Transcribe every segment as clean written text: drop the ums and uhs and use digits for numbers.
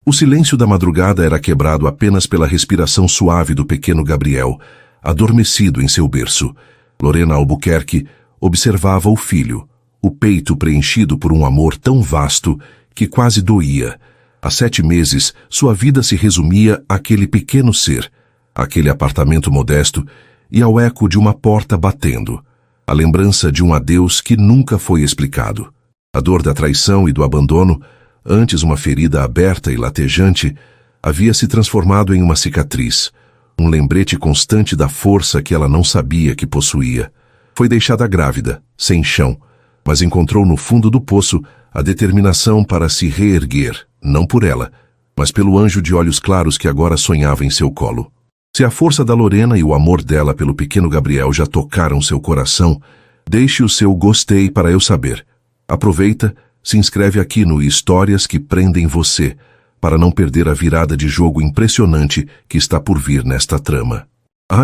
O silêncio da madrugada era quebrado apenas pela respiração suave do pequeno Gabriel, adormecido em seu berço. Lorena Albuquerque observava o filho, o peito preenchido por um amor tão vasto que quase doía. Há 7 meses, sua vida se resumia àquele pequeno ser, àquele apartamento modesto e ao eco de uma porta batendo, a lembrança de um adeus que nunca foi explicado. A dor da traição e do abandono, antes uma ferida aberta e latejante, havia se transformado em uma cicatriz, um lembrete constante da força que ela não sabia que possuía. Foi deixada grávida, sem chão, mas encontrou no fundo do poço a determinação para se reerguer, não por ela, mas pelo anjo de olhos claros que agora sonhava em seu colo. Se a força da Lorena e o amor dela pelo pequeno Gabriel já tocaram seu coração, deixe o seu gostei para eu saber. Aproveita, se inscreve aqui no Histórias que Prendem Você, para não perder a virada de jogo impressionante que está por vir nesta trama.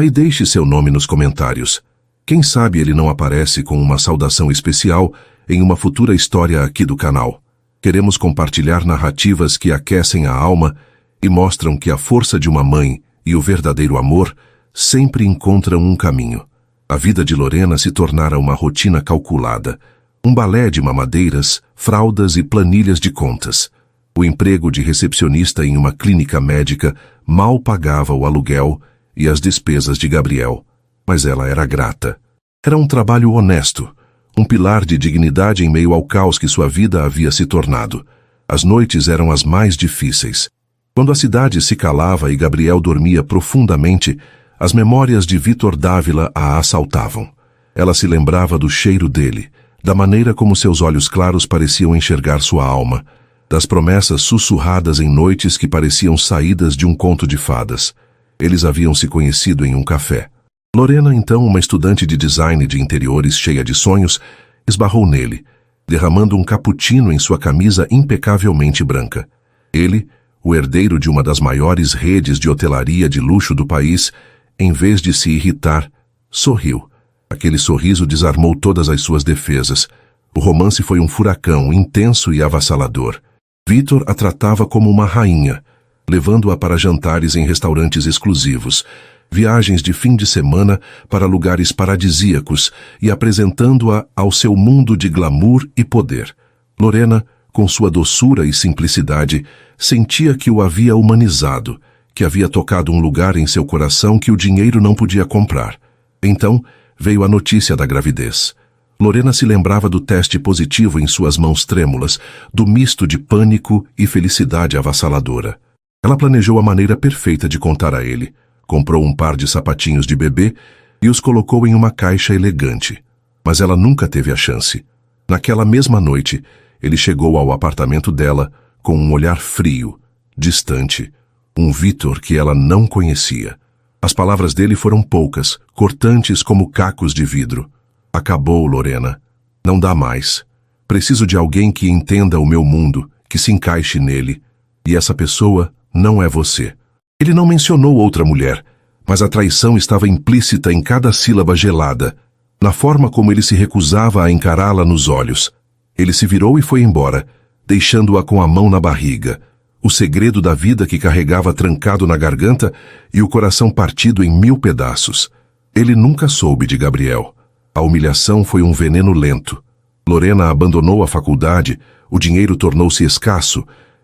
E deixe seu nome nos comentários. Quem sabe ele não aparece com uma saudação especial em uma futura história aqui do canal. Queremos compartilhar narrativas que aquecem a alma e mostram que a força de uma mãe e o verdadeiro amor sempre encontram um caminho. A vida de Lorena se tornara uma rotina calculada, um balé de mamadeiras, fraldas e planilhas de contas. O emprego de recepcionista em uma clínica médica mal pagava o aluguel e as despesas de Gabriel, mas ela era grata. Era um trabalho honesto, um pilar de dignidade em meio ao caos que sua vida havia se tornado. As noites eram as mais difíceis. Quando a cidade se calava e Gabriel dormia profundamente, as memórias de Vítor Dávila a assaltavam. Ela se lembrava do cheiro dele, da maneira como seus olhos claros pareciam enxergar sua alma, das promessas sussurradas em noites que pareciam saídas de um conto de fadas. Eles haviam se conhecido em um café. Lorena, então uma estudante de design de interiores cheia de sonhos, esbarrou nele, derramando um cappuccino em sua camisa impecavelmente branca. Ele, o herdeiro de uma das maiores redes de hotelaria de luxo do país, em vez de se irritar, sorriu. Aquele sorriso desarmou todas as suas defesas. O romance foi um furacão intenso e avassalador. Vítor a tratava como uma rainha, levando-a para jantares em restaurantes exclusivos, viagens de fim de semana para lugares paradisíacos e apresentando-a ao seu mundo de glamour e poder. Lorena, com sua doçura e simplicidade, sentia que o havia humanizado, que havia tocado um lugar em seu coração que o dinheiro não podia comprar. Então, veio a notícia da gravidez. Lorena se lembrava do teste positivo em suas mãos trêmulas, do misto de pânico e felicidade avassaladora. Ela planejou a maneira perfeita de contar a ele. Comprou um par de sapatinhos de bebê e os colocou em uma caixa elegante. Mas ela nunca teve a chance. Naquela mesma noite, ele chegou ao apartamento dela com um olhar frio, distante, um Vítor que ela não conhecia. As palavras dele foram poucas, cortantes como cacos de vidro. Acabou, Lorena. Não dá mais. Preciso de alguém que entenda o meu mundo, que se encaixe nele. E essa pessoa não é você. Ele não mencionou outra mulher, mas a traição estava implícita em cada sílaba gelada, na forma como ele se recusava a encará-la nos olhos. Ele se virou e foi embora, deixando-a com a mão na barriga, o segredo da vida que carregava trancado na garganta e o coração partido em 1000 pedaços. Ele nunca soube de Gabriel. A humilhação foi um veneno lento. Lorena abandonou a faculdade, o dinheiro tornou-se escasso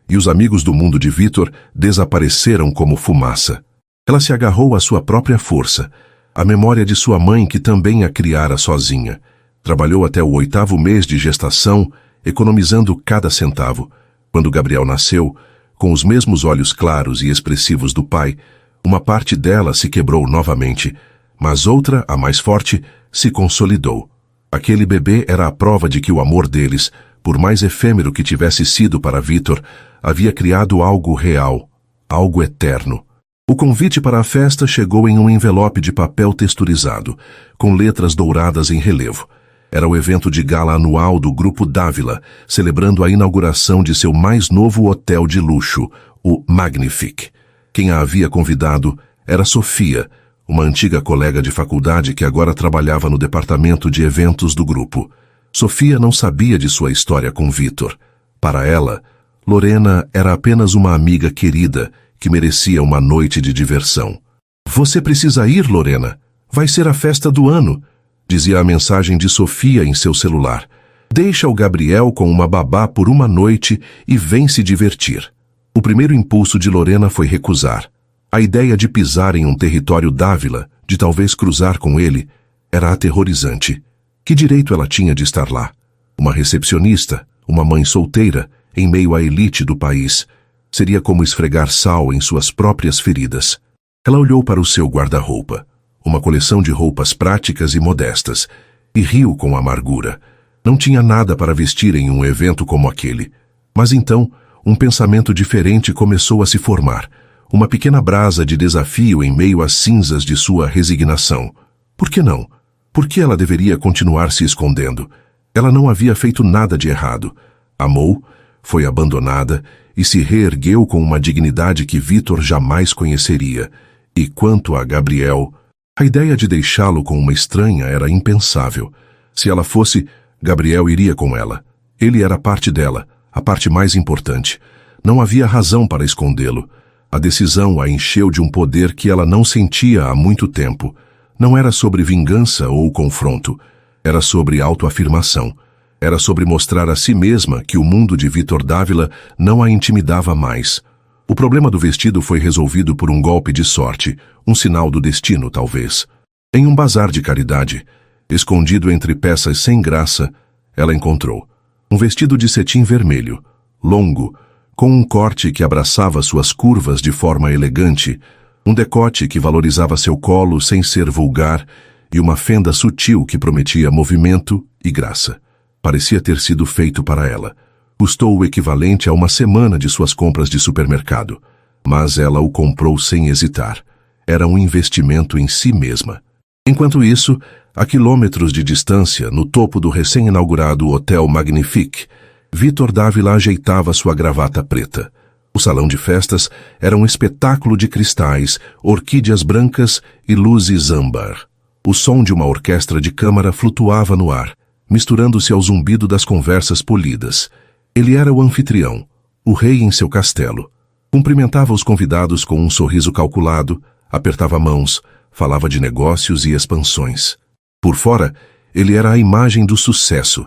e os amigos do mundo de Vítor desapareceram como fumaça. Ela se agarrou à sua própria força, à memória de sua mãe que também a criara sozinha. Trabalhou até o 8º mês de gestação, economizando cada centavo. Quando Gabriel nasceu, com os mesmos olhos claros e expressivos do pai, uma parte dela se quebrou novamente, mas outra, a mais forte, se consolidou. Aquele bebê era a prova de que o amor deles, por mais efêmero que tivesse sido para Vítor, havia criado algo real, algo eterno. O convite para a festa chegou em um envelope de papel texturizado, com letras douradas em relevo. Era o evento de gala anual do Grupo Dávila, celebrando a inauguração de seu mais novo hotel de luxo, o Magnifique. Quem a havia convidado era Sofia, uma antiga colega de faculdade que agora trabalhava no departamento de eventos do grupo. Sofia não sabia de sua história com Vítor. Para ela, Lorena era apenas uma amiga querida que merecia uma noite de diversão. Você precisa ir, Lorena. Vai ser a festa do ano, dizia a mensagem de Sofia em seu celular. Deixa o Gabriel com uma babá por uma noite e vem se divertir. O primeiro impulso de Lorena foi recusar. A ideia de pisar em um território Dávila, de talvez cruzar com ele, era aterrorizante. Que direito ela tinha de estar lá? Uma recepcionista, uma mãe solteira, em meio à elite do país. Seria como esfregar sal em suas próprias feridas. Ela olhou para o seu guarda-roupa, uma coleção de roupas práticas e modestas, e riu com amargura. Não tinha nada para vestir em um evento como aquele. Mas então, um pensamento diferente começou a se formar. Uma pequena brasa de desafio em meio às cinzas de sua resignação. Por que não? Por que ela deveria continuar se escondendo? Ela não havia feito nada de errado. Amou, foi abandonada e se reergueu com uma dignidade que Vítor jamais conheceria. E quanto a Gabriel, a ideia de deixá-lo com uma estranha era impensável. Se ela fosse, Gabriel iria com ela. Ele era parte dela, a parte mais importante. Não havia razão para escondê-lo. A decisão a encheu de um poder que ela não sentia há muito tempo. Não era sobre vingança ou confronto. Era sobre autoafirmação. Era sobre mostrar a si mesma que o mundo de Vítor Dávila não a intimidava mais. O problema do vestido foi resolvido por um golpe de sorte, um sinal do destino, talvez. Em um bazar de caridade, escondido entre peças sem graça, ela encontrou um vestido de cetim vermelho, longo, com um corte que abraçava suas curvas de forma elegante, um decote que valorizava seu colo sem ser vulgar e uma fenda sutil que prometia movimento e graça. Parecia ter sido feito para ela. Custou o equivalente a uma semana de suas compras de supermercado, mas ela o comprou sem hesitar. Era um investimento em si mesma. Enquanto isso, a quilômetros de distância, no topo do recém-inaugurado Hotel Magnifique, Vítor Dávila ajeitava sua gravata preta. O salão de festas era um espetáculo de cristais, orquídeas brancas e luzes âmbar. O som de uma orquestra de câmara flutuava no ar, misturando-se ao zumbido das conversas polidas. Ele era o anfitrião, o rei em seu castelo. Cumprimentava os convidados com um sorriso calculado, apertava mãos, falava de negócios e expansões. Por fora, ele era a imagem do sucesso.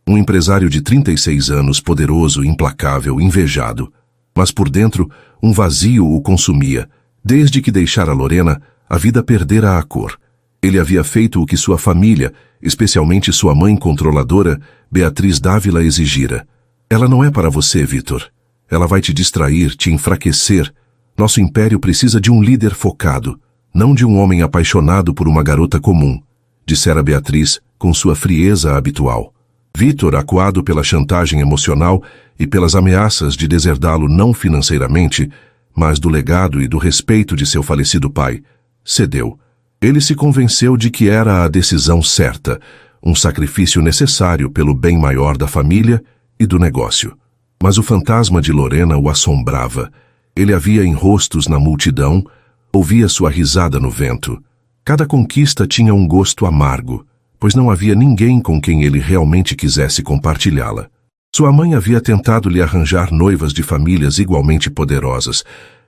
Um empresário de 36 anos, poderoso, implacável, invejado. Mas por dentro, um vazio o consumia. Desde que deixara Lorena, a vida perdera a cor. Ele havia feito o que sua família, especialmente sua mãe controladora, Beatriz Dávila, exigira. Ela não é para você, Vítor. Ela vai te distrair, te enfraquecer. Nosso império precisa de um líder focado, não de um homem apaixonado por uma garota comum, dissera Beatriz com sua frieza habitual. Vítor, acuado pela chantagem emocional e pelas ameaças de deserdá-lo não financeiramente, mas do legado e do respeito de seu falecido pai, cedeu. Ele se convenceu de que era a decisão certa, um sacrifício necessário pelo bem maior da família e do negócio. Mas o fantasma de Lorena o assombrava. Ele a via em rostos na multidão, ouvia sua risada no vento. Cada conquista tinha um gosto amargo, pois não havia ninguém com quem ele realmente quisesse compartilhá-la. Sua mãe havia tentado lhe arranjar noivas de famílias igualmente poderosas,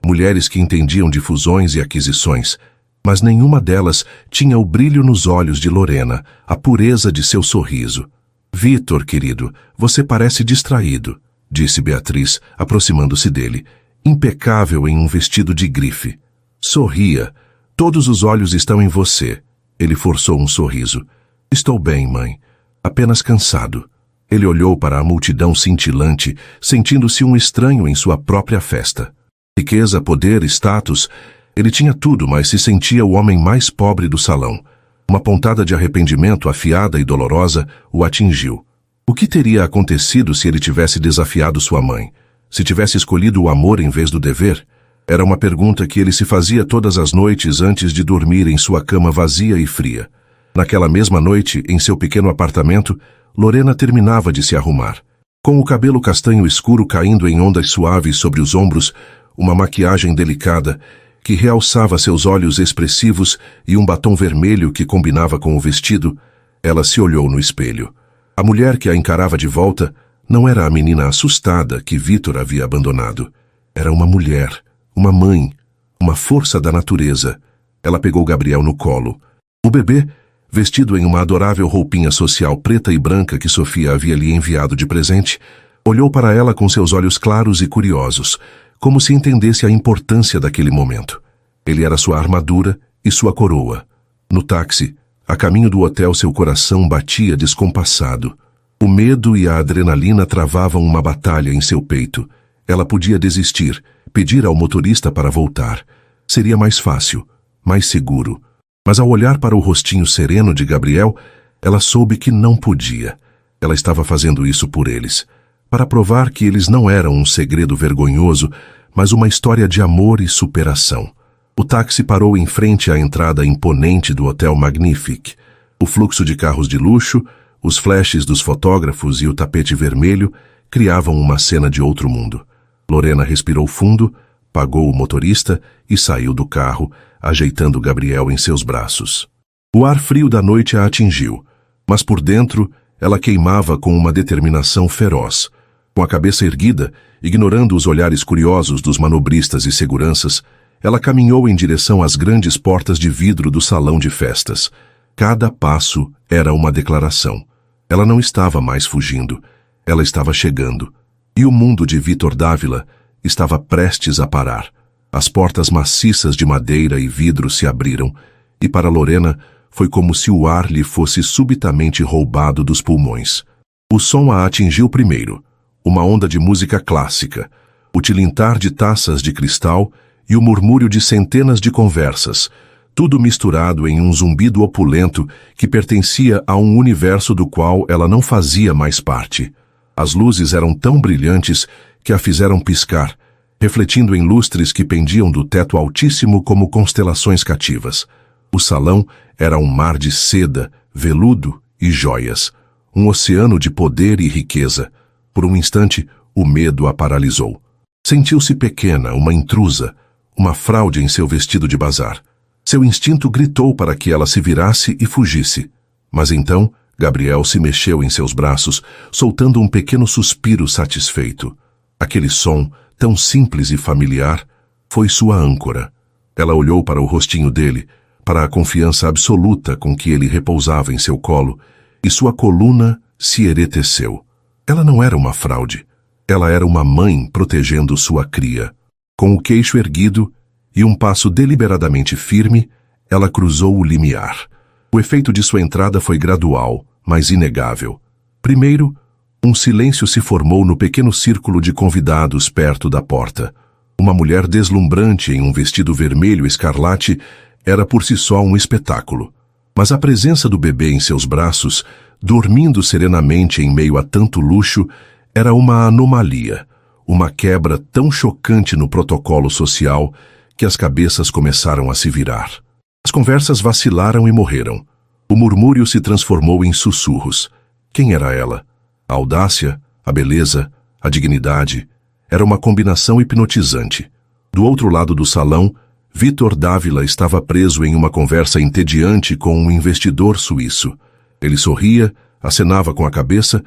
mulheres que entendiam de fusões e aquisições, mas nenhuma delas tinha o brilho nos olhos de Lorena, a pureza de seu sorriso. Vítor, querido, você parece distraído, disse Beatriz, aproximando-se dele, impecável em um vestido de grife. Sorria. Todos os olhos estão em você. Ele forçou um sorriso. Estou bem, mãe. Apenas cansado. Ele olhou para a multidão cintilante, sentindo-se um estranho em sua própria festa. Riqueza, poder, status. Ele tinha tudo, mas se sentia o homem mais pobre do salão. Uma pontada de arrependimento afiada e dolorosa o atingiu. O que teria acontecido se ele tivesse desafiado sua mãe? Se tivesse escolhido o amor em vez do dever? Era uma pergunta que ele se fazia todas as noites antes de dormir em sua cama vazia e fria. Naquela mesma noite, em seu pequeno apartamento, Lorena terminava de se arrumar. Com o cabelo castanho escuro caindo em ondas suaves sobre os ombros, uma maquiagem delicada, que realçava seus olhos expressivos e um batom vermelho que combinava com o vestido, ela se olhou no espelho. A mulher que a encarava de volta Não era a menina assustada que Vítor havia abandonado. Era uma mulher, uma mãe, uma força da natureza. Ela pegou Gabriel no colo. O bebê, vestido em uma adorável roupinha social preta e branca que Sofia havia lhe enviado de presente, olhou para ela com seus olhos claros e curiosos, como se entendesse a importância daquele momento. Ele era sua armadura e sua coroa. No táxi, a caminho do hotel, seu coração batia descompassado. O medo e a adrenalina travavam uma batalha em seu peito. Ela podia desistir, pedir ao motorista para voltar. Seria mais fácil, mais seguro. Mas ao olhar para o rostinho sereno de Gabriel, ela soube que não podia. Ela estava fazendo isso por eles, para provar que eles não eram um segredo vergonhoso, mas uma história de amor e superação. O táxi parou em frente à entrada imponente do Hotel Magnifique. O fluxo de carros de luxo, os flashes dos fotógrafos e o tapete vermelho criavam uma cena de outro mundo. Lorena respirou fundo, pagou o motorista e saiu do carro, ajeitando Gabriel em seus braços. O ar frio da noite a atingiu, mas por dentro ela queimava com uma determinação feroz. Com a cabeça erguida, ignorando os olhares curiosos dos manobristas e seguranças, ela caminhou em direção às grandes portas de vidro do salão de festas. Cada passo era uma declaração. Ela não estava mais fugindo, ela estava chegando. E o mundo de Vítor Dávila estava prestes a parar. As portas maciças de madeira e vidro se abriram, e para Lorena foi como se o ar lhe fosse subitamente roubado dos pulmões. O som a atingiu primeiro, uma onda de música clássica, o tilintar de taças de cristal e o murmúrio de centenas de conversas, tudo misturado em um zumbido opulento que pertencia a um universo do qual ela não fazia mais parte. As luzes eram tão brilhantes que a fizeram piscar, refletindo em lustres que pendiam do teto altíssimo como constelações cativas. O salão era um mar de seda, veludo e joias, um oceano de poder e riqueza. Por um instante, o medo a paralisou. Sentiu-se pequena, uma intrusa, uma fraude em seu vestido de bazar. Seu instinto gritou para que ela se virasse e fugisse. Mas então, Gabriel se mexeu em seus braços, soltando um pequeno suspiro satisfeito. Aquele som, tão simples e familiar, foi sua âncora. Ela olhou para o rostinho dele, para a confiança absoluta com que ele repousava em seu colo, e sua coluna se ereteceu. Ela não era uma fraude. Ela era uma mãe protegendo sua cria. Com o queixo erguido e um passo deliberadamente firme, ela cruzou o limiar. O efeito de sua entrada foi gradual, mas inegável. Primeiro, um silêncio se formou no pequeno círculo de convidados perto da porta. Uma mulher deslumbrante em um vestido vermelho escarlate era por si só um espetáculo. Mas a presença do bebê em seus braços, dormindo serenamente em meio a tanto luxo, era uma anomalia, uma quebra tão chocante no protocolo social que as cabeças começaram a se virar. As conversas vacilaram e morreram. O murmúrio se transformou em sussurros. Quem era ela? A audácia, a beleza, a dignidade. Era uma combinação hipnotizante. Do outro lado do salão, Vítor Dávila estava preso em uma conversa entediante com um investidor suíço. Ele sorria, acenava com a cabeça,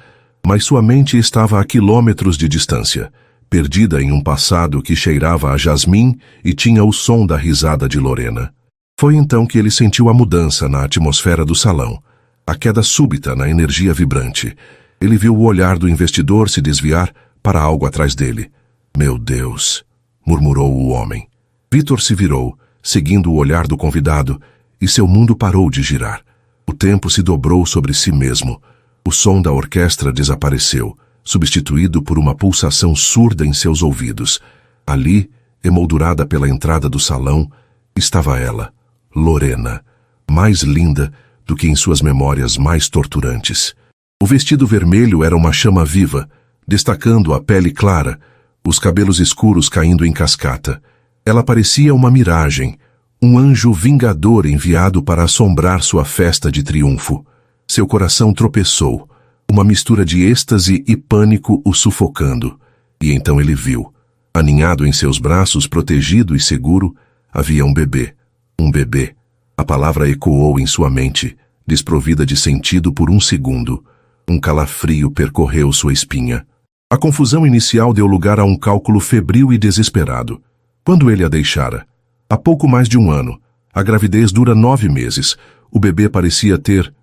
mas sua mente estava a quilômetros de distância, perdida em um passado que cheirava a jasmim e tinha o som da risada de Lorena. Foi então que ele sentiu a mudança na atmosfera do salão, a queda súbita na energia vibrante. Ele viu o olhar do investidor se desviar para algo atrás dele. "Meu Deus", murmurou o homem. Vítor se virou, seguindo o olhar do convidado, e seu mundo parou de girar. O tempo se dobrou sobre si mesmo. O som da orquestra desapareceu, substituído por uma pulsação surda em seus ouvidos. Ali, emoldurada pela entrada do salão, estava ela, Lorena, mais linda do que em suas memórias mais torturantes. O vestido vermelho era uma chama viva, destacando a pele clara, os cabelos escuros caindo em cascata. Ela parecia uma miragem, um anjo vingador enviado para assombrar sua festa de triunfo. Seu coração tropeçou, uma mistura de êxtase e pânico o sufocando. E então ele viu, aninhado em seus braços, protegido e seguro, havia um bebê. Um bebê. A palavra ecoou em sua mente, desprovida de sentido por um segundo. Um calafrio percorreu sua espinha. A confusão inicial deu lugar a um cálculo febril e desesperado. Quando ele a deixara? Há pouco mais de 1 ano. A gravidez dura 9 meses. O bebê parecia ter,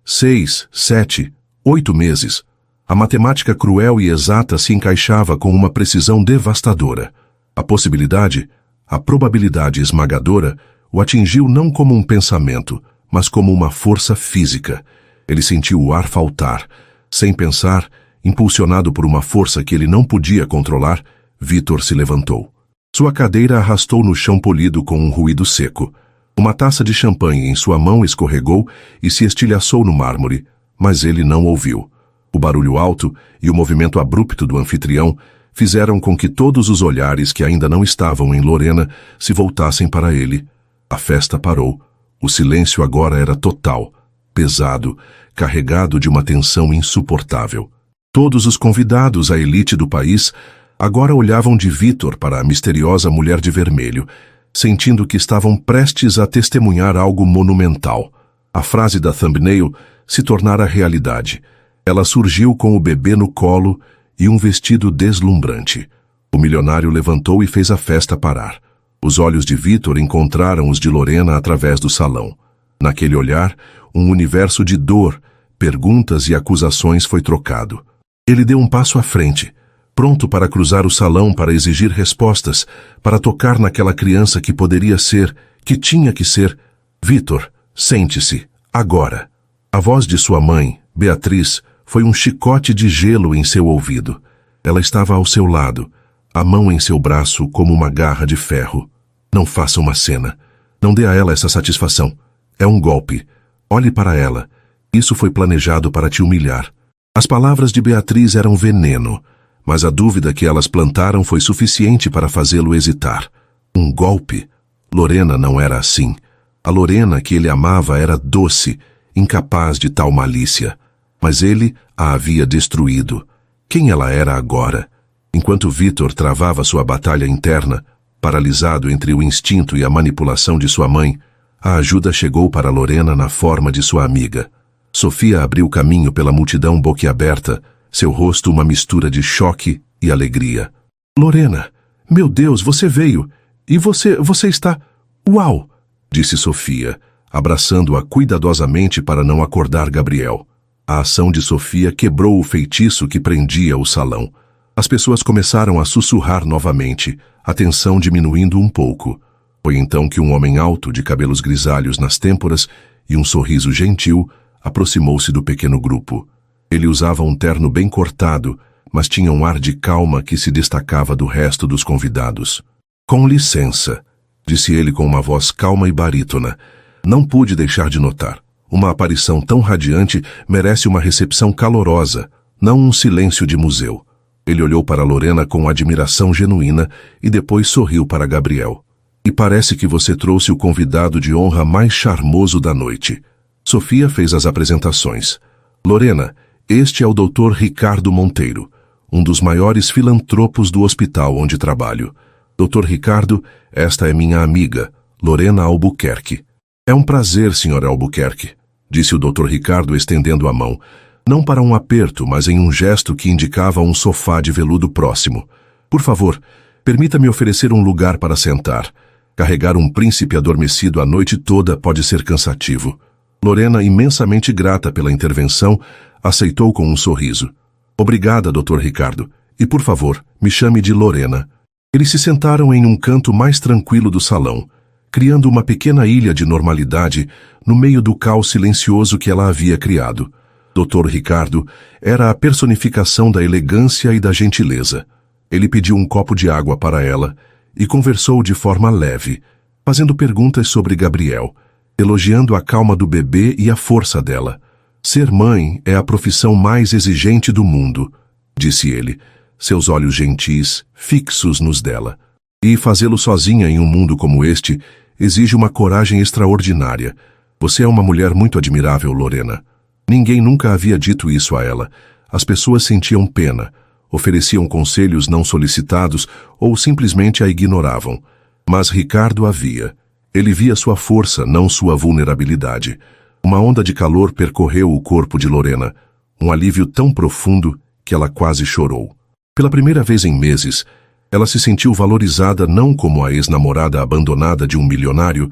6, 7, 8 meses. A matemática cruel e exata se encaixava com uma precisão devastadora. A probabilidade esmagadora, o atingiu não como um pensamento, mas como uma força física. Ele sentiu o ar faltar. Sem pensar, impulsionado por uma força que ele não podia controlar, Vítor se levantou. Sua cadeira arrastou no chão polido com um ruído seco. Uma taça de champanhe em sua mão escorregou e se estilhaçou no mármore, mas ele não ouviu. O barulho alto e o movimento abrupto do anfitrião fizeram com que todos os olhares que ainda não estavam em Lorena se voltassem para ele. A festa parou. O silêncio agora era total, pesado, carregado de uma tensão insuportável. Todos os convidados, a elite do país, agora olhavam de Vítor para a misteriosa mulher de vermelho, sentindo que estavam prestes a testemunhar algo monumental. A frase da thumbnail se tornara realidade. Ela surgiu com o bebê no colo e um vestido deslumbrante. O milionário levantou e fez a festa parar. Os olhos de Vítor encontraram os de Lorena através do salão. Naquele olhar, um universo de dor, perguntas e acusações foi trocado. Ele deu um passo à frente, pronto para cruzar o salão para exigir respostas, para tocar naquela criança que poderia ser, que tinha que ser. Vítor, sente-se, agora. A voz de sua mãe, Beatriz, foi um chicote de gelo em seu ouvido. Ela estava ao seu lado, a mão em seu braço como uma garra de ferro. Não faça uma cena. Não dê a ela essa satisfação. É um golpe. Olhe para ela. Isso foi planejado para te humilhar. As palavras de Beatriz eram veneno, mas a dúvida que elas plantaram foi suficiente para fazê-lo hesitar. Um golpe? Lorena não era assim. A Lorena que ele amava era doce, incapaz de tal malícia. Mas ele a havia destruído. Quem ela era agora? Enquanto Vítor travava sua batalha interna, paralisado entre o instinto e a manipulação de sua mãe, a ajuda chegou para Lorena na forma de sua amiga. Sofia abriu caminho pela multidão boquiaberta, seu rosto uma mistura de choque e alegria. Lorena, meu Deus, você veio! E você está... Uau! Disse Sofia, abraçando-a cuidadosamente para não acordar Gabriel. A ação de Sofia quebrou o feitiço que prendia o salão. As pessoas começaram a sussurrar novamente, a tensão diminuindo um pouco. Foi então que um homem alto, de cabelos grisalhos nas têmporas e um sorriso gentil, aproximou-se do pequeno grupo. Ele usava um terno bem cortado, mas tinha um ar de calma que se destacava do resto dos convidados. Com licença, disse ele com uma voz calma e barítona. Não pude deixar de notar. Uma aparição tão radiante merece uma recepção calorosa, não um silêncio de museu. Ele olhou para Lorena com admiração genuína e depois sorriu para Gabriel. E parece que você trouxe o convidado de honra mais charmoso da noite. Sofia fez as apresentações. Lorena, este é o Dr. Ricardo Monteiro, um dos maiores filantropos do hospital onde trabalho. Dr. Ricardo, esta é minha amiga, Lorena Albuquerque. É um prazer, Sra. Albuquerque, disse o Dr. Ricardo estendendo a mão, não para um aperto, mas em um gesto que indicava um sofá de veludo próximo. Por favor, permita-me oferecer um lugar para sentar. Carregar um príncipe adormecido a noite toda pode ser cansativo. Lorena, imensamente grata pela intervenção, aceitou com um sorriso. Obrigada, Dr. Ricardo. E, por favor, me chame de Lorena. Eles se sentaram em um canto mais tranquilo do salão, criando uma pequena ilha de normalidade no meio do caos silencioso que ela havia criado. Dr. Ricardo era a personificação da elegância e da gentileza. Ele pediu um copo de água para ela e conversou de forma leve, fazendo perguntas sobre Gabriel, elogiando a calma do bebê e a força dela. Ser mãe é a profissão mais exigente do mundo, disse ele, seus olhos gentis, fixos nos dela. E fazê-lo sozinha em um mundo como este exige uma coragem extraordinária. Você é uma mulher muito admirável, Lorena. Ninguém nunca havia dito isso a ela. As pessoas sentiam pena, ofereciam conselhos não solicitados ou simplesmente a ignoravam. Mas Ricardo a via. Ele via sua força, não sua vulnerabilidade. Uma onda de calor percorreu o corpo de Lorena, um alívio tão profundo que ela quase chorou. Pela primeira vez em meses, ela se sentiu valorizada não como a ex-namorada abandonada de um milionário,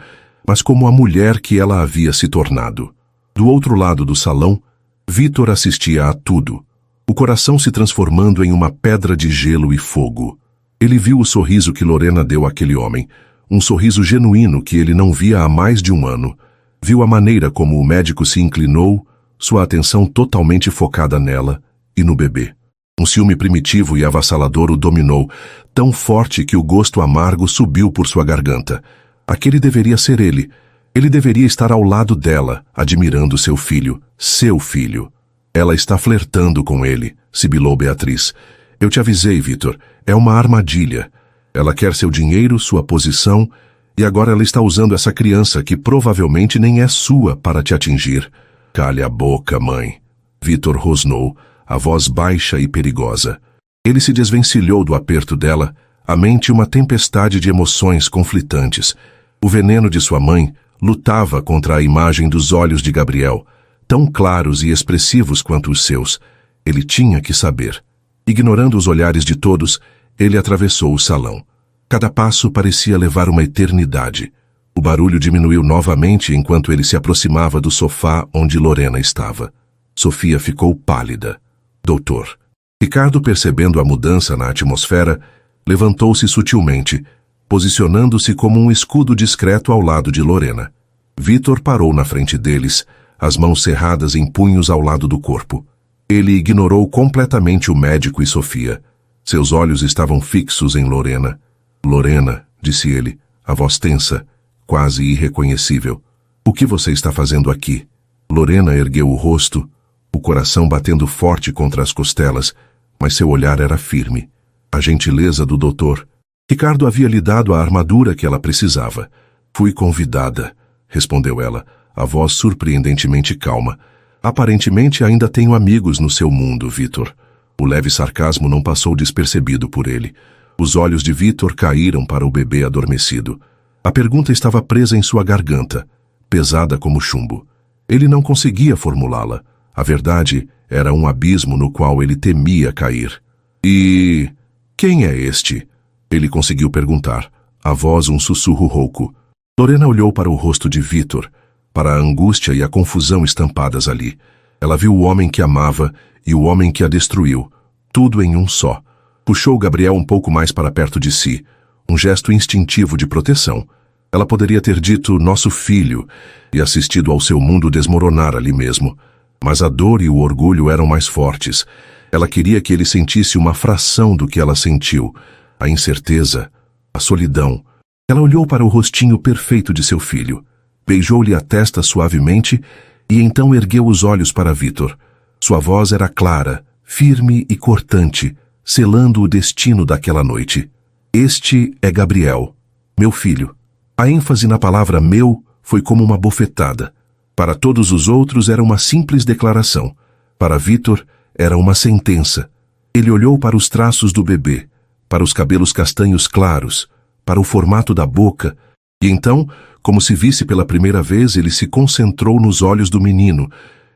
mas como a mulher que ela havia se tornado. Do outro lado do salão, Vitor assistia a tudo, o coração se transformando em uma pedra de gelo e fogo. Ele viu o sorriso que Lorena deu àquele homem, um sorriso genuíno que ele não via há mais de um ano. Viu a maneira como o médico se inclinou, sua atenção totalmente focada nela e no bebê. Um ciúme primitivo e avassalador o dominou, tão forte que o gosto amargo subiu por sua garganta. Aquele deveria ser ele. Ele deveria estar ao lado dela, admirando seu filho. Seu filho. Ela está flertando com ele, sibilou Beatriz. Eu te avisei, Vitor. É uma armadilha. Ela quer seu dinheiro, sua posição, e agora ela está usando essa criança que provavelmente nem é sua para te atingir. Calha a boca, mãe. Vitor rosnou, a voz baixa e perigosa. Ele se desvencilhou do aperto dela, a mente uma tempestade de emoções conflitantes. O veneno de sua mãe lutava contra a imagem dos olhos de Gabriel, tão claros e expressivos quanto os seus. Ele tinha que saber. Ignorando os olhares de todos, ele atravessou o salão. Cada passo parecia levar uma eternidade. O barulho diminuiu novamente enquanto ele se aproximava do sofá onde Lorena estava. Sofia ficou pálida. Doutor. Ricardo, percebendo a mudança na atmosfera, levantou-se sutilmente, posicionando-se como um escudo discreto ao lado de Lorena. Vitor parou na frente deles, as mãos cerradas em punhos ao lado do corpo. Ele ignorou completamente o médico e Sofia. Seus olhos estavam fixos em Lorena. Lorena, disse ele, a voz tensa, quase irreconhecível. O que você está fazendo aqui? Lorena ergueu o rosto, o coração batendo forte contra as costelas, mas seu olhar era firme. A gentileza do doutor. Ricardo havia lhe dado a armadura que ela precisava. Fui convidada, respondeu ela, a voz surpreendentemente calma. Aparentemente ainda tenho amigos no seu mundo, Vitor. O leve sarcasmo não passou despercebido por ele. Os olhos de Vitor caíram para o bebê adormecido. A pergunta estava presa em sua garganta, pesada como chumbo. Ele não conseguia formulá-la. A verdade era um abismo no qual ele temia cair. E... quem é este? Ele conseguiu perguntar, a voz um sussurro rouco. Lorena olhou para o rosto de Vitor, para a angústia e a confusão estampadas ali. Ela viu o homem que amava e o homem que a destruiu, tudo em um só. Puxou Gabriel um pouco mais para perto de si, um gesto instintivo de proteção. Ela poderia ter dito nosso filho e assistido ao seu mundo desmoronar ali mesmo. Mas a dor e o orgulho eram mais fortes. Ela queria que ele sentisse uma fração do que ela sentiu, a incerteza, a solidão. Ela olhou para o rostinho perfeito de seu filho, beijou-lhe a testa suavemente e então ergueu os olhos para Vitor. Sua voz era clara, firme e cortante, selando o destino daquela noite. Este é Gabriel, meu filho. A ênfase na palavra meu foi como uma bofetada. Para todos os outros era uma simples declaração. Para Vitor era uma sentença. Ele olhou para os traços do bebê, para os cabelos castanhos claros, para o formato da boca, e então, como se visse pela primeira vez, ele se concentrou nos olhos do menino,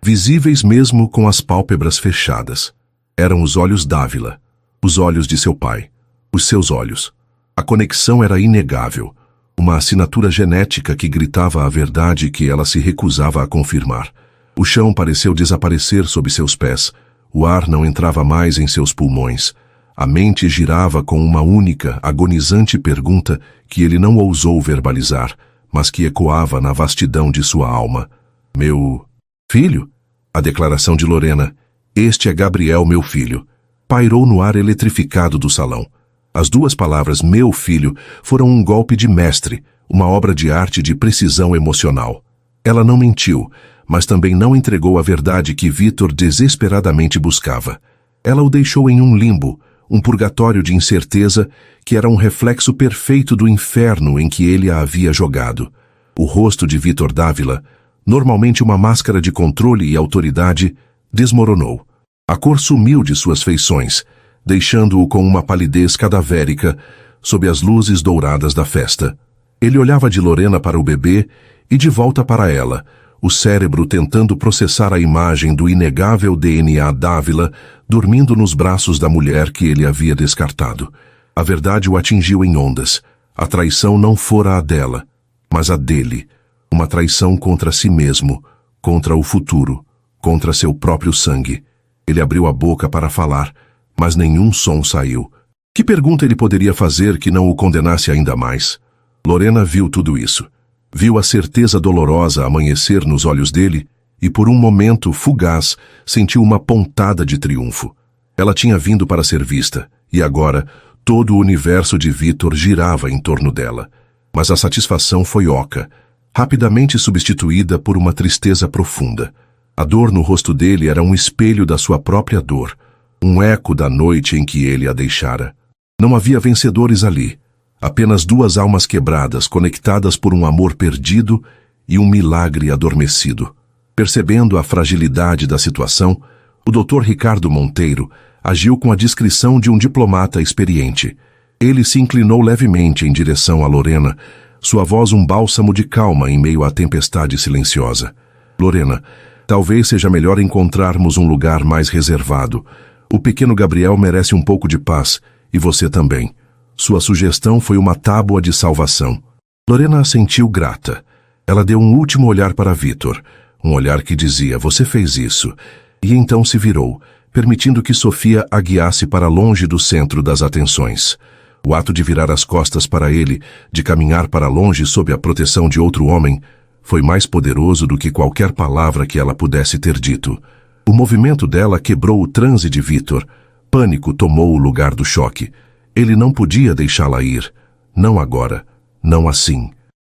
visíveis mesmo com as pálpebras fechadas. Eram os olhos d'Ávila, os olhos de seu pai, os seus olhos. A conexão era inegável, uma assinatura genética que gritava a verdade que ela se recusava a confirmar. O chão pareceu desaparecer sob seus pés, o ar não entrava mais em seus pulmões. A mente girava com uma única, agonizante pergunta que ele não ousou verbalizar, mas que ecoava na vastidão de sua alma. Meu filho? A declaração de Lorena, este é Gabriel, meu filho, pairou no ar eletrificado do salão. As duas palavras meu filho foram um golpe de mestre, uma obra de arte de precisão emocional. Ela não mentiu, mas também não entregou a verdade que Vitor desesperadamente buscava. Ela o deixou em um limbo, um purgatório de incerteza que era um reflexo perfeito do inferno em que ele a havia jogado. O rosto de Vitor Dávila, normalmente uma máscara de controle e autoridade, desmoronou. A cor sumiu de suas feições, deixando-o com uma palidez cadavérica sob as luzes douradas da festa. Ele olhava de Lorena para o bebê e de volta para ela, o cérebro tentando processar a imagem do inegável DNA d'Ávila dormindo nos braços da mulher que ele havia descartado. A verdade o atingiu em ondas. A traição não fora a dela, mas a dele. Uma traição contra si mesmo, contra o futuro, contra seu próprio sangue. Ele abriu a boca para falar, mas nenhum som saiu. Que pergunta ele poderia fazer que não o condenasse ainda mais? Lorena viu tudo isso. Viu a certeza dolorosa amanhecer nos olhos dele e, por um momento fugaz, sentiu uma pontada de triunfo. Ela tinha vindo para ser vista, e agora todo o universo de Vítor girava em torno dela. Mas a satisfação foi oca, rapidamente substituída por uma tristeza profunda. A dor no rosto dele era um espelho da sua própria dor, um eco da noite em que ele a deixara. Não havia vencedores ali. Apenas duas almas quebradas, conectadas por um amor perdido e um milagre adormecido. Percebendo a fragilidade da situação, o Dr. Ricardo Monteiro agiu com a discrição de um diplomata experiente. Ele se inclinou levemente em direção a Lorena, sua voz um bálsamo de calma em meio à tempestade silenciosa. Lorena, talvez seja melhor encontrarmos um lugar mais reservado. O pequeno Gabriel merece um pouco de paz, e você também. Sua sugestão foi uma tábua de salvação. Lorena assentiu grata. Ela deu um último olhar para Vítor, um olhar que dizia, você fez isso, e então se virou, permitindo que Sofia a guiasse para longe do centro das atenções. O ato de virar as costas para ele, de caminhar para longe sob a proteção de outro homem, foi mais poderoso do que qualquer palavra que ela pudesse ter dito. O movimento dela quebrou o transe de Vítor. Pânico tomou o lugar do choque. Ele não podia deixá-la ir. Não agora. Não assim.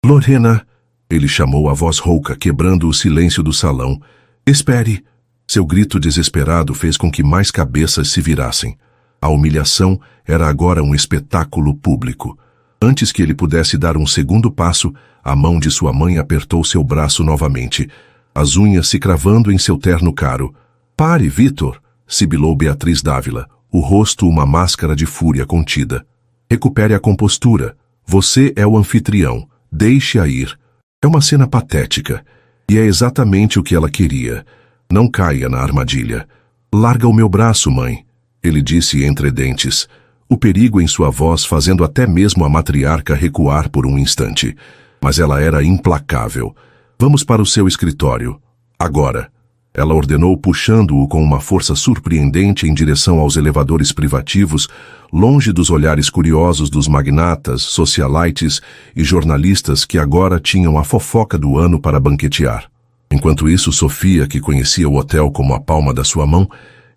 Lorena! Ele chamou a voz rouca, quebrando o silêncio do salão. Espere! Seu grito desesperado fez com que mais cabeças se virassem. A humilhação era agora um espetáculo público. Antes que ele pudesse dar um segundo passo, a mão de sua mãe apertou seu braço novamente, as unhas se cravando em seu terno caro. Pare, Vítor! Sibilou Beatriz Dávila, o rosto uma máscara de fúria contida. Recupere a compostura. Você é o anfitrião. Deixe-a ir. É uma cena patética. E é exatamente o que ela queria. Não caia na armadilha. Larga o meu braço, mãe. Ele disse entre dentes. O perigo em sua voz fazendo até mesmo a matriarca recuar por um instante. Mas ela era implacável. Vamos para o seu escritório. Agora. Ela ordenou puxando-o com uma força surpreendente em direção aos elevadores privativos, longe dos olhares curiosos dos magnatas, socialites e jornalistas que agora tinham a fofoca do ano para banquetear. Enquanto isso, Sofia, que conhecia o hotel como a palma da sua mão,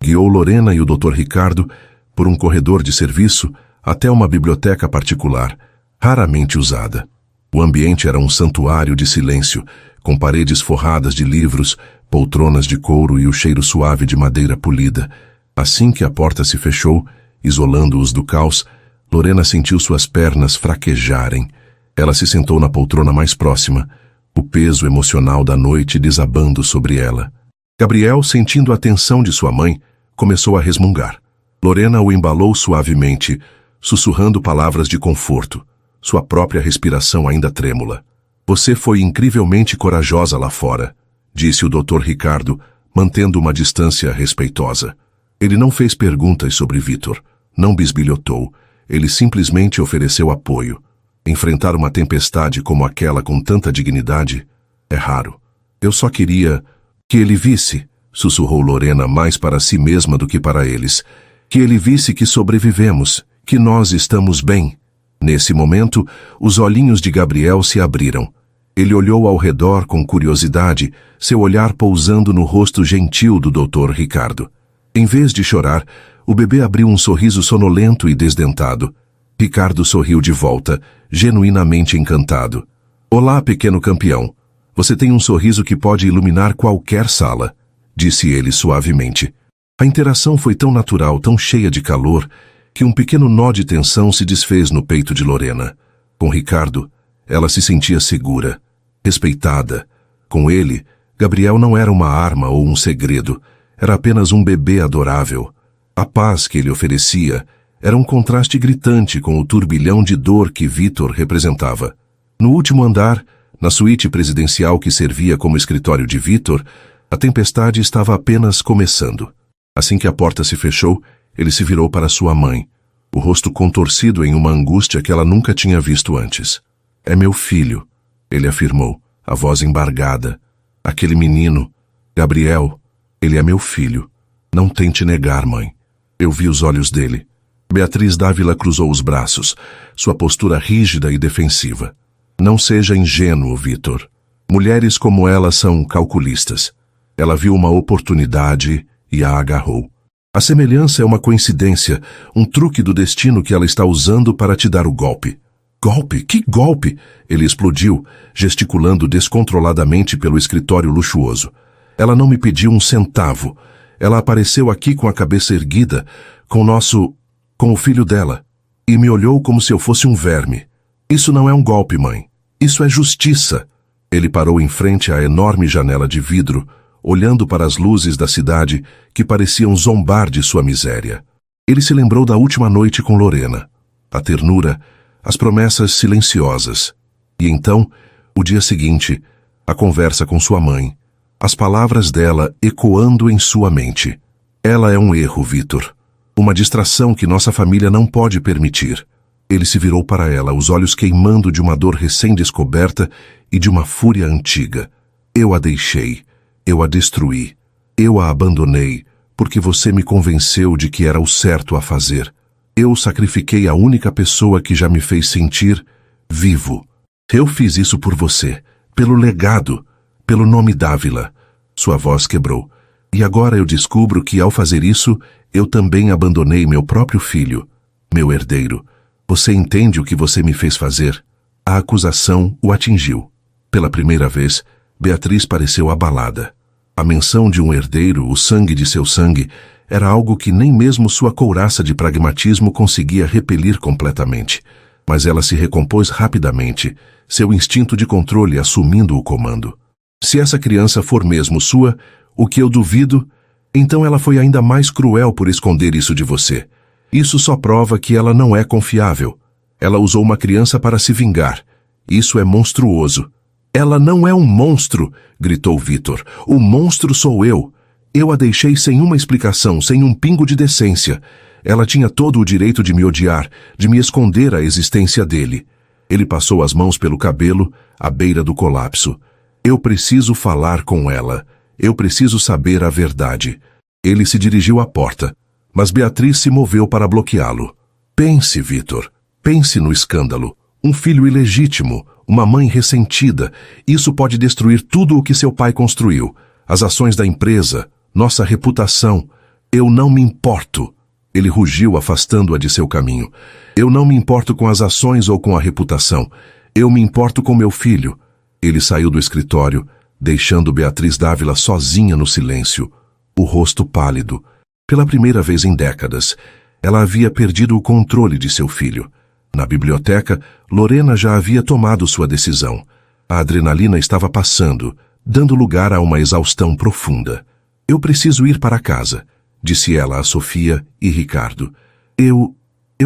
guiou Lorena e o Dr. Ricardo por um corredor de serviço até uma biblioteca particular, raramente usada. O ambiente era um santuário de silêncio, com paredes forradas de livros, poltronas de couro e o cheiro suave de madeira polida. Assim que a porta se fechou, isolando-os do caos, Lorena sentiu suas pernas fraquejarem. Ela se sentou na poltrona mais próxima, o peso emocional da noite desabando sobre ela. Gabriel, sentindo a tensão de sua mãe, começou a resmungar. Lorena o embalou suavemente, sussurrando palavras de conforto, sua própria respiração ainda trêmula. Você foi incrivelmente corajosa lá fora, disse o Dr. Ricardo, mantendo uma distância respeitosa. Ele não fez perguntas sobre Vítor, não bisbilhotou, ele simplesmente ofereceu apoio. Enfrentar uma tempestade como aquela com tanta dignidade é raro. Eu só queria que ele visse, sussurrou Lorena mais para si mesma do que para eles, que ele visse que sobrevivemos, que nós estamos bem. Nesse momento, os olhinhos de Gabriel se abriram. Ele olhou ao redor com curiosidade, seu olhar pousando no rosto gentil do Dr. Ricardo. Em vez de chorar, o bebê abriu um sorriso sonolento e desdentado. Ricardo sorriu de volta, genuinamente encantado. Olá, pequeno campeão. Você tem um sorriso que pode iluminar qualquer sala, disse ele suavemente. A interação foi tão natural, tão cheia de calor, que um pequeno nó de tensão se desfez no peito de Lorena. Com Ricardo, ela se sentia segura, respeitada. Com ele, Gabriel não era uma arma ou um segredo, era apenas um bebê adorável. A paz que ele oferecia era um contraste gritante com o turbilhão de dor que Vítor representava. No último andar, Na suíte presidencial que servia como escritório de Vitor, a tempestade estava apenas começando. Assim que a porta se fechou, ele se virou para sua mãe, o rosto contorcido em uma angústia que ela nunca tinha visto antes. "É meu filho", ele afirmou, a voz embargada. "Aquele menino, Gabriel, ele é meu filho. Não tente negar, mãe." Eu vi os olhos dele. Beatriz Dávila cruzou os braços, sua postura rígida e defensiva. "Não seja ingênuo, Vitor. Mulheres como ela são calculistas." Ela viu uma oportunidade e a agarrou. "A semelhança é uma coincidência, um truque do destino que ela está usando para te dar o golpe." "Golpe? Que golpe?" Ele explodiu, gesticulando descontroladamente pelo escritório luxuoso. "Ela não me pediu um centavo. Ela apareceu aqui com a cabeça erguida, com o filho dela, e me olhou como se eu fosse um verme. Isso não é um golpe, mãe. Isso é justiça." Ele parou em frente à enorme janela de vidro, olhando para as luzes da cidade que pareciam zombar de sua miséria. Ele se lembrou da última noite com Lorena, a ternura, as promessas silenciosas. E então, o dia seguinte, a conversa com sua mãe, as palavras dela ecoando em sua mente. "Ela é um erro, Vitor. Uma distração que nossa família não pode permitir." Ele se virou para ela, os olhos queimando de uma dor recém-descoberta e de uma fúria antiga. "Eu a deixei. Eu a destruí. Eu a abandonei, porque você me convenceu de que era o certo a fazer. Eu sacrifiquei a única pessoa que já me fez sentir vivo. Eu fiz isso por você, pelo legado, pelo nome Dávila." Sua voz quebrou. "E agora eu descubro que, ao fazer isso, eu também abandonei meu próprio filho, meu herdeiro. Você entende o que você me fez fazer?" A acusação o atingiu. Pela primeira vez, Beatriz pareceu abalada. A menção de um herdeiro, o sangue de seu sangue, era algo que nem mesmo sua couraça de pragmatismo conseguia repelir completamente. Mas ela se recompôs rapidamente, seu instinto de controle assumindo o comando. "Se essa criança for mesmo sua, o que eu duvido, então ela foi ainda mais cruel por esconder isso de você. Isso só prova que ela não é confiável. Ela usou uma criança para se vingar. Isso é monstruoso." "Ela não é um monstro!" gritou Vitor. "O monstro sou eu. Eu a deixei sem uma explicação, sem um pingo de decência. Ela tinha todo o direito de me odiar, de me esconder a existência dele." Ele passou as mãos pelo cabelo, à beira do colapso. "Eu preciso falar com ela. Eu preciso saber a verdade." Ele se dirigiu à porta, mas Beatriz se moveu para bloqueá-lo. "Pense, Vitor. Pense no escândalo. Um filho ilegítimo, uma mãe ressentida. Isso pode destruir tudo o que seu pai construiu. As ações da empresa, nossa reputação. Eu não me importo." Ele rugiu, afastando-a de seu caminho. "Eu não me importo com as ações ou com a reputação. Eu me importo com meu filho." Ele saiu do escritório, deixando Beatriz Dávila sozinha no silêncio, o rosto pálido. Pela primeira vez em décadas, ela havia perdido o controle de seu filho. Na biblioteca, Lorena já havia tomado sua decisão. A adrenalina estava passando, dando lugar a uma exaustão profunda. "Eu preciso ir para casa", disse ela a Sofia e Ricardo. Eu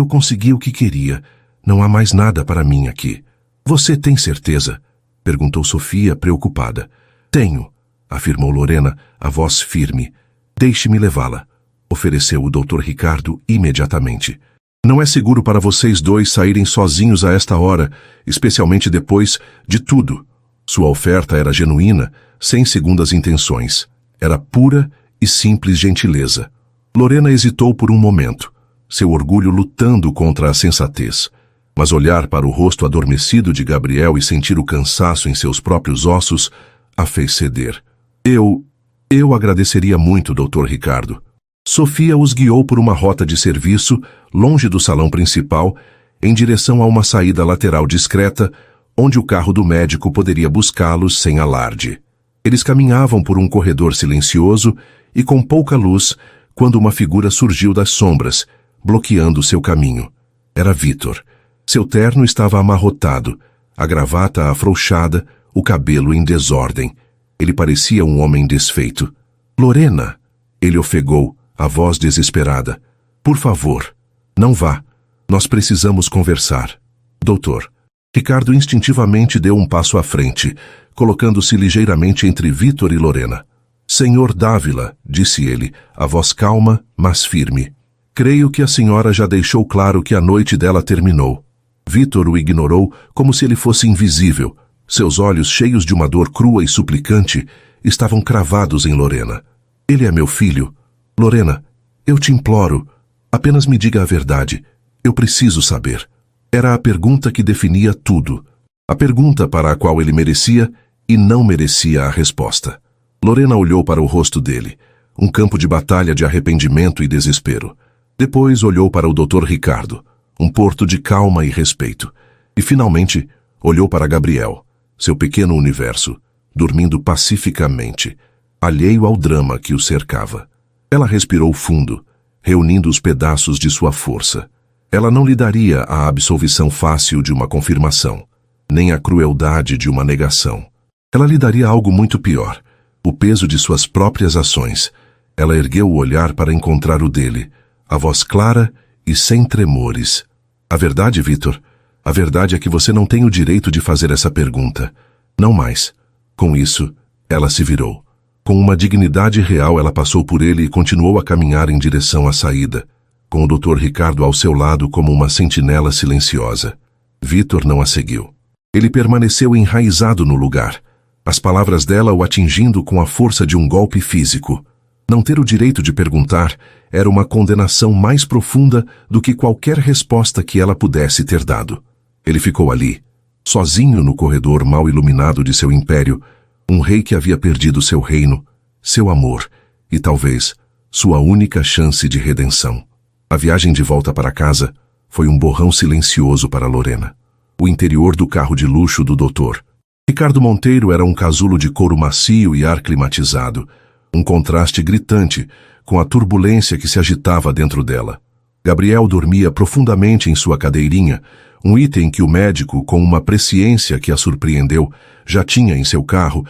consegui o que queria. Não há mais nada para mim aqui." "Você tem certeza?" perguntou Sofia, preocupada. "Tenho", afirmou Lorena, a voz firme. "Deixe-me levá-la", ofereceu o Dr. Ricardo imediatamente. "Não é seguro para vocês dois saírem sozinhos a esta hora, especialmente depois de tudo." Sua oferta era genuína, sem segundas intenções. Era pura e simples gentileza. Lorena hesitou por um momento, seu orgulho lutando contra a sensatez. Mas olhar para o rosto adormecido de Gabriel e sentir o cansaço em seus próprios ossos a fez ceder. Eu agradeceria muito, Dr. Ricardo." Sofia os guiou por uma rota de serviço, longe do salão principal, em direção a uma saída lateral discreta, onde o carro do médico poderia buscá-los sem alarde. Eles caminhavam por um corredor silencioso e com pouca luz, quando uma figura surgiu das sombras, bloqueando seu caminho. Era Vitor. Seu terno estava amarrotado, a gravata afrouxada, o cabelo em desordem. Ele parecia um homem desfeito. "Lorena!" Ele ofegou, a voz desesperada. "Por favor, não vá. Nós precisamos conversar." "Doutor." Ricardo instintivamente deu um passo à frente, colocando-se ligeiramente entre Vítor e Lorena. Senhor Dávila, disse ele, a voz calma, mas firme. Creio que a senhora já deixou claro que a noite dela terminou. Vítor o ignorou como se ele fosse invisível. Seus olhos, cheios de uma dor crua e suplicante, estavam cravados em Lorena. Ele é meu filho. Lorena, eu te imploro, apenas me diga a verdade. Eu preciso saber. Era a pergunta que definia tudo. A pergunta para a qual ele merecia e não merecia a resposta. Lorena olhou para o rosto dele, um campo de batalha de arrependimento e desespero. Depois olhou para o Dr. Ricardo, um porto de calma e respeito. E, finalmente, olhou para Gabriel, seu pequeno universo, dormindo pacificamente, alheio ao drama que o cercava. Ela respirou fundo, reunindo os pedaços de sua força. Ela não lhe daria a absolvição fácil de uma confirmação, nem a crueldade de uma negação. Ela lhe daria algo muito pior, o peso de suas próprias ações. Ela ergueu o olhar para encontrar o dele, a voz clara e sem tremores. A verdade, Vítor, a verdade é que você não tem o direito de fazer essa pergunta. Não mais. Com isso, ela se virou. Com uma dignidade real, ela passou por ele e continuou a caminhar em direção à saída, com o Dr. Ricardo ao seu lado como uma sentinela silenciosa. Vítor não a seguiu. Ele permaneceu enraizado no lugar, as palavras dela o atingindo com a força de um golpe físico. Não ter o direito de perguntar era uma condenação mais profunda do que qualquer resposta que ela pudesse ter dado. Ele ficou ali, sozinho no corredor mal iluminado de seu império, um rei que havia perdido seu reino, seu amor e, talvez, sua única chance de redenção. A viagem de volta para casa foi um borrão silencioso para Lorena. O interior do carro de luxo do doutor. Ricardo Monteiro era um casulo de couro macio e ar climatizado, um contraste gritante com a turbulência que se agitava dentro dela. Gabriel dormia profundamente em sua cadeirinha, um item que o médico, com uma presciência que a surpreendeu, já tinha em seu carro,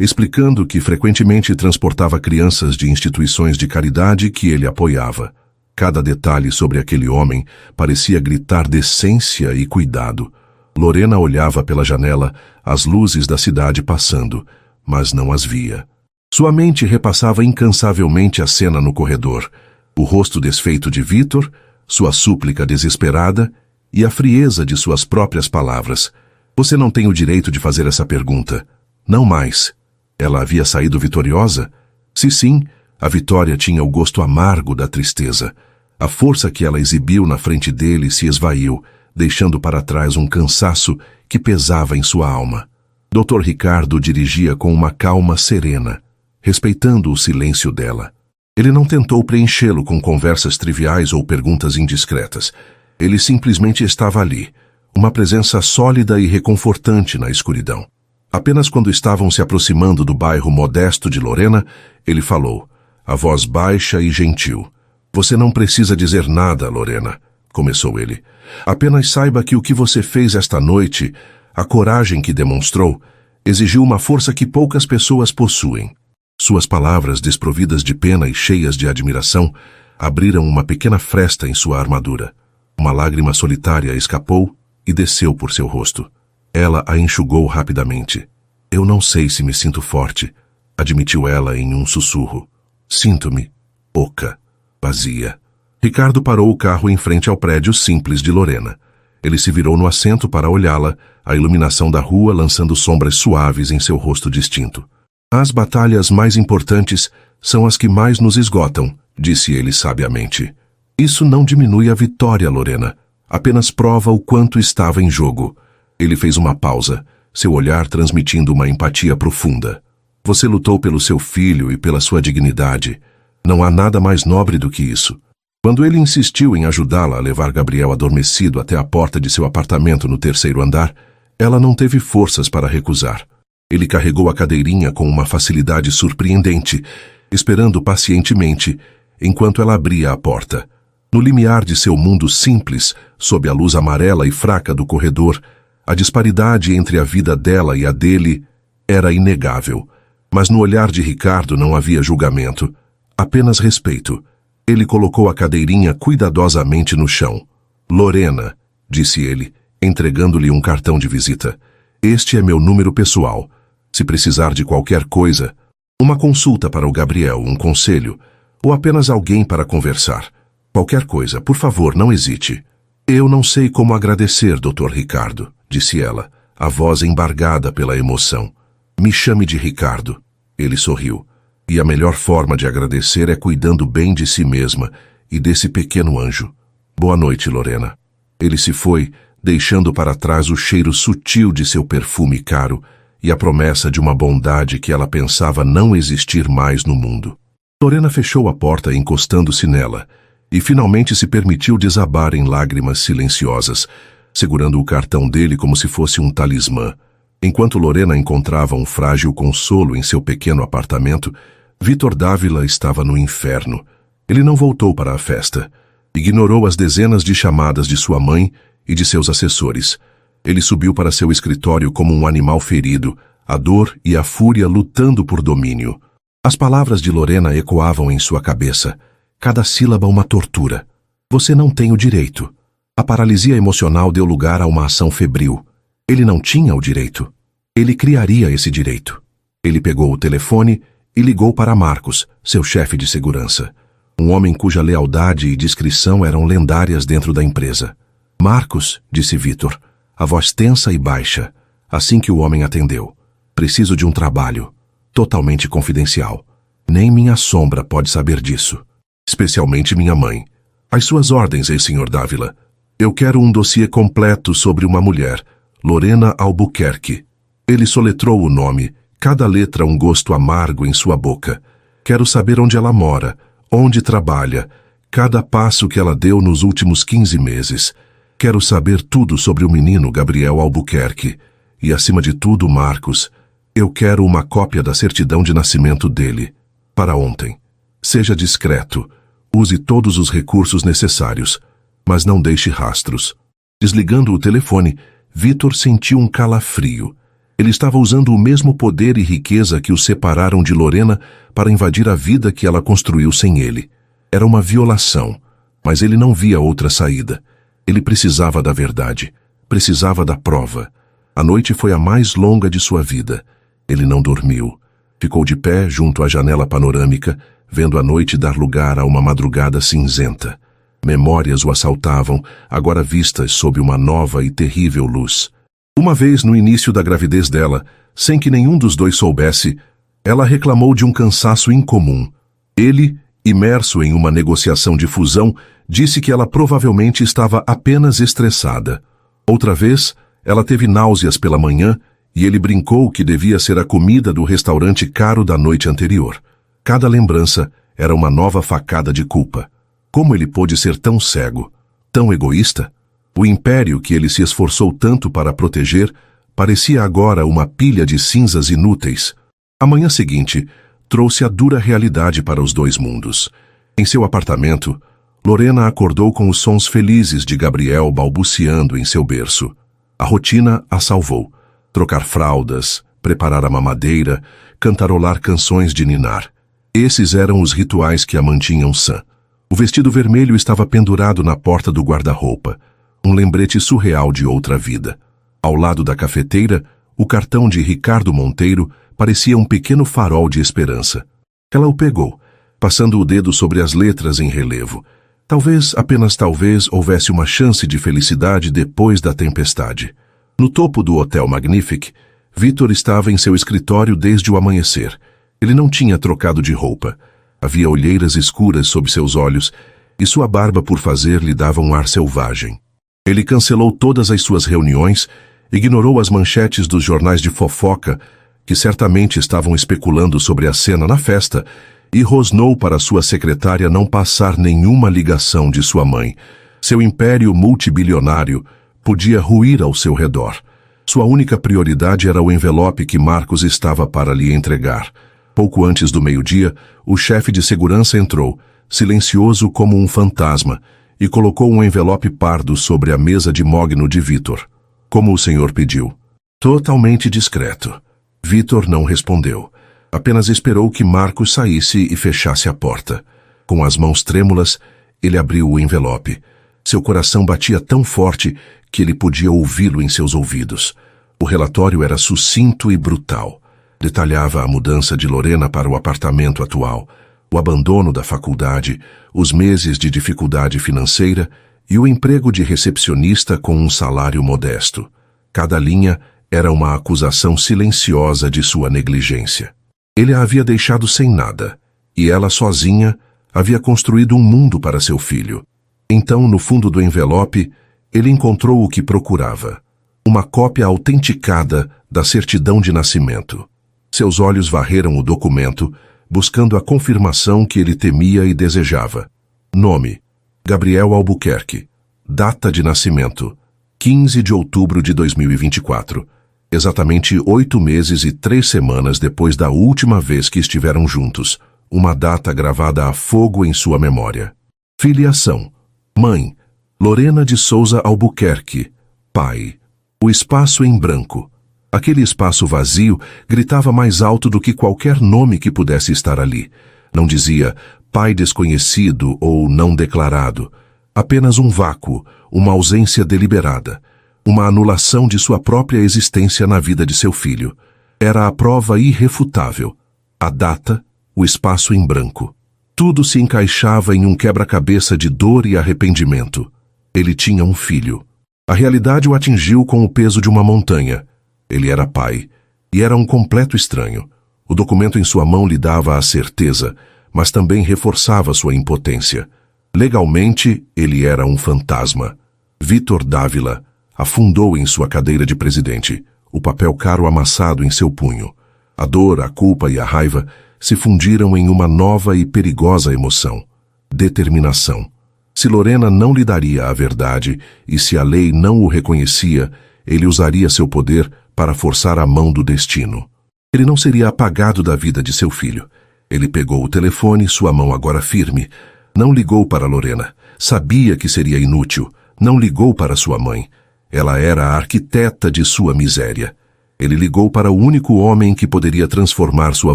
explicando que frequentemente transportava crianças de instituições de caridade que ele apoiava. Cada detalhe sobre aquele homem parecia gritar decência e cuidado. Lorena olhava pela janela, as luzes da cidade passando, mas não as via. Sua mente repassava incansavelmente a cena no corredor, o rosto desfeito de Vítor, sua súplica desesperada e a frieza de suas próprias palavras. Você não tem o direito de fazer essa pergunta. Não mais. Ela havia saído vitoriosa? Se sim, a vitória tinha o gosto amargo da tristeza. A força que ela exibiu na frente dele se esvaiu, deixando para trás um cansaço que pesava em sua alma. Dr. Ricardo dirigia com uma calma serena, respeitando o silêncio dela. Ele não tentou preenchê-lo com conversas triviais ou perguntas indiscretas. Ele simplesmente estava ali, uma presença sólida e reconfortante na escuridão. Apenas quando estavam se aproximando do bairro modesto de Lorena, ele falou, a voz baixa e gentil. Você não precisa dizer nada, Lorena, começou ele. Apenas saiba que o que você fez esta noite, a coragem que demonstrou, exigiu uma força que poucas pessoas possuem. Suas palavras, desprovidas de pena e cheias de admiração, abriram uma pequena fresta em sua armadura. Uma lágrima solitária escapou e desceu por seu rosto. Ela a enxugou rapidamente. Eu não sei se me sinto forte, admitiu ela em um sussurro. Sinto-me oca, vazia. Ricardo parou o carro em frente ao prédio simples de Lorena. Ele se virou no assento para olhá-la, a iluminação da rua lançando sombras suaves em seu rosto distinto. As batalhas mais importantes são as que mais nos esgotam, disse ele sabiamente. Isso não diminui a vitória, Lorena. Apenas prova o quanto estava em jogo. Ele fez uma pausa, seu olhar transmitindo uma empatia profunda. Você lutou pelo seu filho e pela sua dignidade. Não há nada mais nobre do que isso. Quando ele insistiu em ajudá-la a levar Gabriel adormecido até a porta de seu apartamento no 3º andar, ela não teve forças para recusar. Ele carregou a cadeirinha com uma facilidade surpreendente, esperando pacientemente, enquanto ela abria a porta. No limiar de seu mundo simples, sob a luz amarela e fraca do corredor, a disparidade entre a vida dela e a dele era inegável. Mas no olhar de Ricardo não havia julgamento, apenas respeito. Ele colocou a cadeirinha cuidadosamente no chão. Lorena, disse ele, entregando-lhe um cartão de visita. Este é meu número pessoal. Se precisar de qualquer coisa, uma consulta para o Gabriel, um conselho, ou apenas alguém para conversar. Qualquer coisa, por favor, não hesite. Eu não sei como agradecer, Dr. Ricardo, disse ela, a voz embargada pela emoção. Me chame de Ricardo. Ele sorriu. E a melhor forma de agradecer é cuidando bem de si mesma e desse pequeno anjo. Boa noite, Lorena. Ele se foi, deixando para trás o cheiro sutil de seu perfume caro e a promessa de uma bondade que ela pensava não existir mais no mundo. Lorena fechou a porta encostando-se nela e finalmente se permitiu desabar em lágrimas silenciosas, segurando o cartão dele como se fosse um talismã. Enquanto Lorena encontrava um frágil consolo em seu pequeno apartamento, Vítor Dávila estava no inferno. Ele não voltou para a festa. Ignorou as dezenas de chamadas de sua mãe e de seus assessores. Ele subiu para seu escritório como um animal ferido, a dor e a fúria lutando por domínio. As palavras de Lorena ecoavam em sua cabeça, cada sílaba uma tortura. Você não tem o direito. A paralisia emocional deu lugar a uma ação febril. Ele não tinha o direito. Ele criaria esse direito. Ele pegou o telefone e ligou para Marcos, seu chefe de segurança. Um homem cuja lealdade e discrição eram lendárias dentro da empresa. Marcos, disse Vítor, a voz tensa e baixa, assim que o homem atendeu. Preciso de um trabalho, totalmente confidencial. Nem minha sombra pode saber disso. Especialmente minha mãe. Às suas ordens, ex-senhor Dávila. Eu quero um dossiê completo sobre uma mulher, Lorena Albuquerque. Ele soletrou o nome, cada letra um gosto amargo em sua boca. Quero saber onde ela mora, onde trabalha, cada passo que ela deu nos últimos 15 meses. Quero saber tudo sobre o menino Gabriel Albuquerque. E, acima de tudo, Marcos, eu quero uma cópia da certidão de nascimento dele. Para ontem. Seja discreto. Use todos os recursos necessários, mas não deixe rastros. Desligando o telefone, Vítor sentiu um calafrio. Ele estava usando o mesmo poder e riqueza que o separaram de Lorena para invadir a vida que ela construiu sem ele. Era uma violação, mas ele não via outra saída. Ele precisava da verdade, precisava da prova. A noite foi a mais longa de sua vida. Ele não dormiu. Ficou de pé junto à janela panorâmica, vendo a noite dar lugar a uma madrugada cinzenta. Memórias o assaltavam, agora vistas sob uma nova e terrível luz. Uma vez no início da gravidez dela, sem que nenhum dos dois soubesse, ela reclamou de um cansaço incomum. Ele, imerso em uma negociação de fusão, disse que ela provavelmente estava apenas estressada. Outra vez, ela teve náuseas pela manhã e ele brincou que devia ser a comida do restaurante caro da noite anterior. Cada lembrança era uma nova facada de culpa. Como ele pôde ser tão cego, tão egoísta? O império que ele se esforçou tanto para proteger parecia agora uma pilha de cinzas inúteis. A manhã seguinte trouxe a dura realidade para os dois mundos. Em seu apartamento, Lorena acordou com os sons felizes de Gabriel balbuciando em seu berço. A rotina a salvou. Trocar fraldas, preparar a mamadeira, cantarolar canções de ninar. Esses eram os rituais que a mantinham sã. O vestido vermelho estava pendurado na porta do guarda-roupa, um lembrete surreal de outra vida. Ao lado da cafeteira, o cartão de Ricardo Monteiro parecia um pequeno farol de esperança. Ela o pegou, passando o dedo sobre as letras em relevo. Talvez, apenas talvez, houvesse uma chance de felicidade depois da tempestade. No topo do Hotel Magnifique, Vítor estava em seu escritório desde o amanhecer. Ele não tinha trocado de roupa. Havia olheiras escuras sob seus olhos e sua barba por fazer lhe dava um ar selvagem. Ele cancelou todas as suas reuniões, ignorou as manchetes dos jornais de fofoca, que certamente estavam especulando sobre a cena na festa, e rosnou para sua secretária não passar nenhuma ligação de sua mãe. Seu império multibilionário podia ruir ao seu redor. Sua única prioridade era o envelope que Marcos estava para lhe entregar. Pouco antes do meio-dia, o chefe de segurança entrou, silencioso como um fantasma, e colocou um envelope pardo sobre a mesa de mogno de Vítor. Como o senhor pediu. Totalmente discreto. Vítor não respondeu. Apenas esperou que Marcos saísse e fechasse a porta. Com as mãos trêmulas, ele abriu o envelope. Seu coração batia tão forte que ele podia ouvi-lo em seus ouvidos. O relatório era sucinto e brutal. Detalhava a mudança de Lorena para o apartamento atual, o abandono da faculdade, os meses de dificuldade financeira e o emprego de recepcionista com um salário modesto. Cada linha era uma acusação silenciosa de sua negligência. Ele a havia deixado sem nada, e ela sozinha havia construído um mundo para seu filho. Então, no fundo do envelope, ele encontrou o que procurava: uma cópia autenticada da certidão de nascimento. Seus olhos varreram o documento, buscando a confirmação que ele temia e desejava. Nome: Gabriel Albuquerque. Data de nascimento: 15 de outubro de 2024. Exatamente 8 meses e 3 semanas depois da última vez que estiveram juntos. Uma data gravada a fogo em sua memória. Filiação: mãe, Lorena de Souza Albuquerque. Pai, o espaço em branco. Aquele espaço vazio gritava mais alto do que qualquer nome que pudesse estar ali. Não dizia pai desconhecido ou não declarado. Apenas um vácuo, uma ausência deliberada. Uma anulação de sua própria existência na vida de seu filho. Era a prova irrefutável. A data, o espaço em branco. Tudo se encaixava em um quebra-cabeça de dor e arrependimento. Ele tinha um filho. A realidade o atingiu com o peso de uma montanha. Ele era pai, e era um completo estranho. O documento em sua mão lhe dava a certeza, mas também reforçava sua impotência. Legalmente, ele era um fantasma. Vítor Dávila afundou em sua cadeira de presidente, o papel caro amassado em seu punho. A dor, a culpa e a raiva se fundiram em uma nova e perigosa emoção: determinação. Se Lorena não lhe daria a verdade e se a lei não o reconhecia, ele usaria seu poder para forçar a mão do destino. Ele não seria apagado da vida de seu filho. Ele pegou o telefone, sua mão agora firme. Não ligou para Lorena. Sabia que seria inútil. Não ligou para sua mãe. Ela era a arquiteta de sua miséria. Ele ligou para o único homem que poderia transformar sua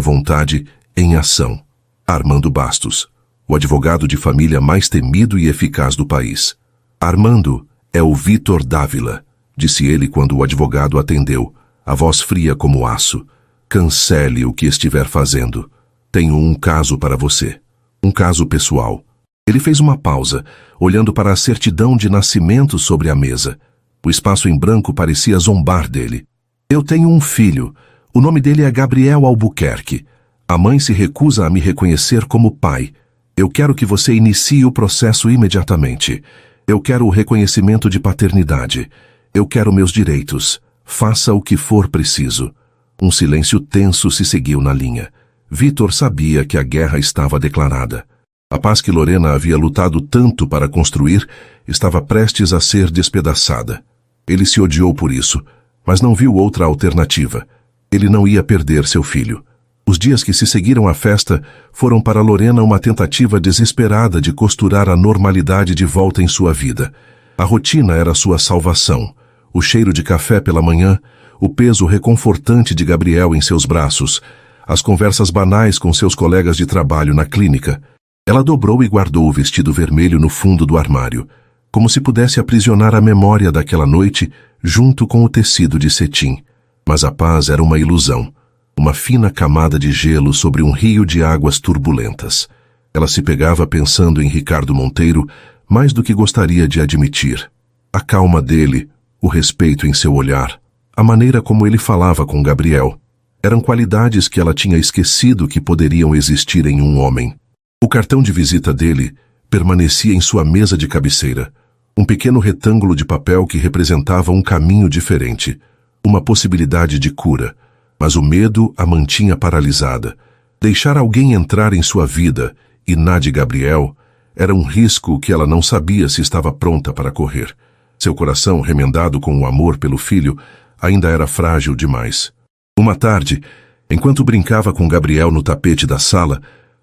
vontade em ação: Armando Bastos, o advogado de família mais temido e eficaz do país. Armando é o Vítor Dávila, disse ele quando o advogado atendeu, a voz fria como aço. Cancele o que estiver fazendo. Tenho um caso para você. Um caso pessoal. Ele fez uma pausa, olhando para a certidão de nascimento sobre a mesa. O espaço em branco parecia zombar dele. Eu tenho um filho. O nome dele é Gabriel Albuquerque. A mãe se recusa a me reconhecer como pai. Eu quero que você inicie o processo imediatamente. Eu quero o reconhecimento de paternidade. Eu quero meus direitos. Faça o que for preciso. Um silêncio tenso se seguiu na linha. Vítor sabia que a guerra estava declarada. A paz que Lorena havia lutado tanto para construir estava prestes a ser despedaçada. Ele se odiou por isso, mas não viu outra alternativa. Ele não ia perder seu filho. Os dias que se seguiram à festa foram para Lorena uma tentativa desesperada de costurar a normalidade de volta em sua vida. A rotina era sua salvação. O cheiro de café pela manhã, o peso reconfortante de Gabriel em seus braços, as conversas banais com seus colegas de trabalho na clínica. Ela dobrou e guardou o vestido vermelho no fundo do armário, como se pudesse aprisionar a memória daquela noite junto com o tecido de cetim. Mas a paz era uma ilusão, uma fina camada de gelo sobre um rio de águas turbulentas. Ela se pegava pensando em Ricardo Monteiro mais do que gostaria de admitir. A calma dele, o respeito em seu olhar, a maneira como ele falava com Gabriel, eram qualidades que ela tinha esquecido que poderiam existir em um homem. O cartão de visita dele permanecia em sua mesa de cabeceira, um pequeno retângulo de papel que representava um caminho diferente, uma possibilidade de cura, mas o medo a mantinha paralisada. Deixar alguém entrar em sua vida, e na de Gabriel, era um risco que ela não sabia se estava pronta para correr. Seu coração, remendado com o amor pelo filho, ainda era frágil demais. Uma tarde, enquanto brincava com Gabriel no tapete da sala,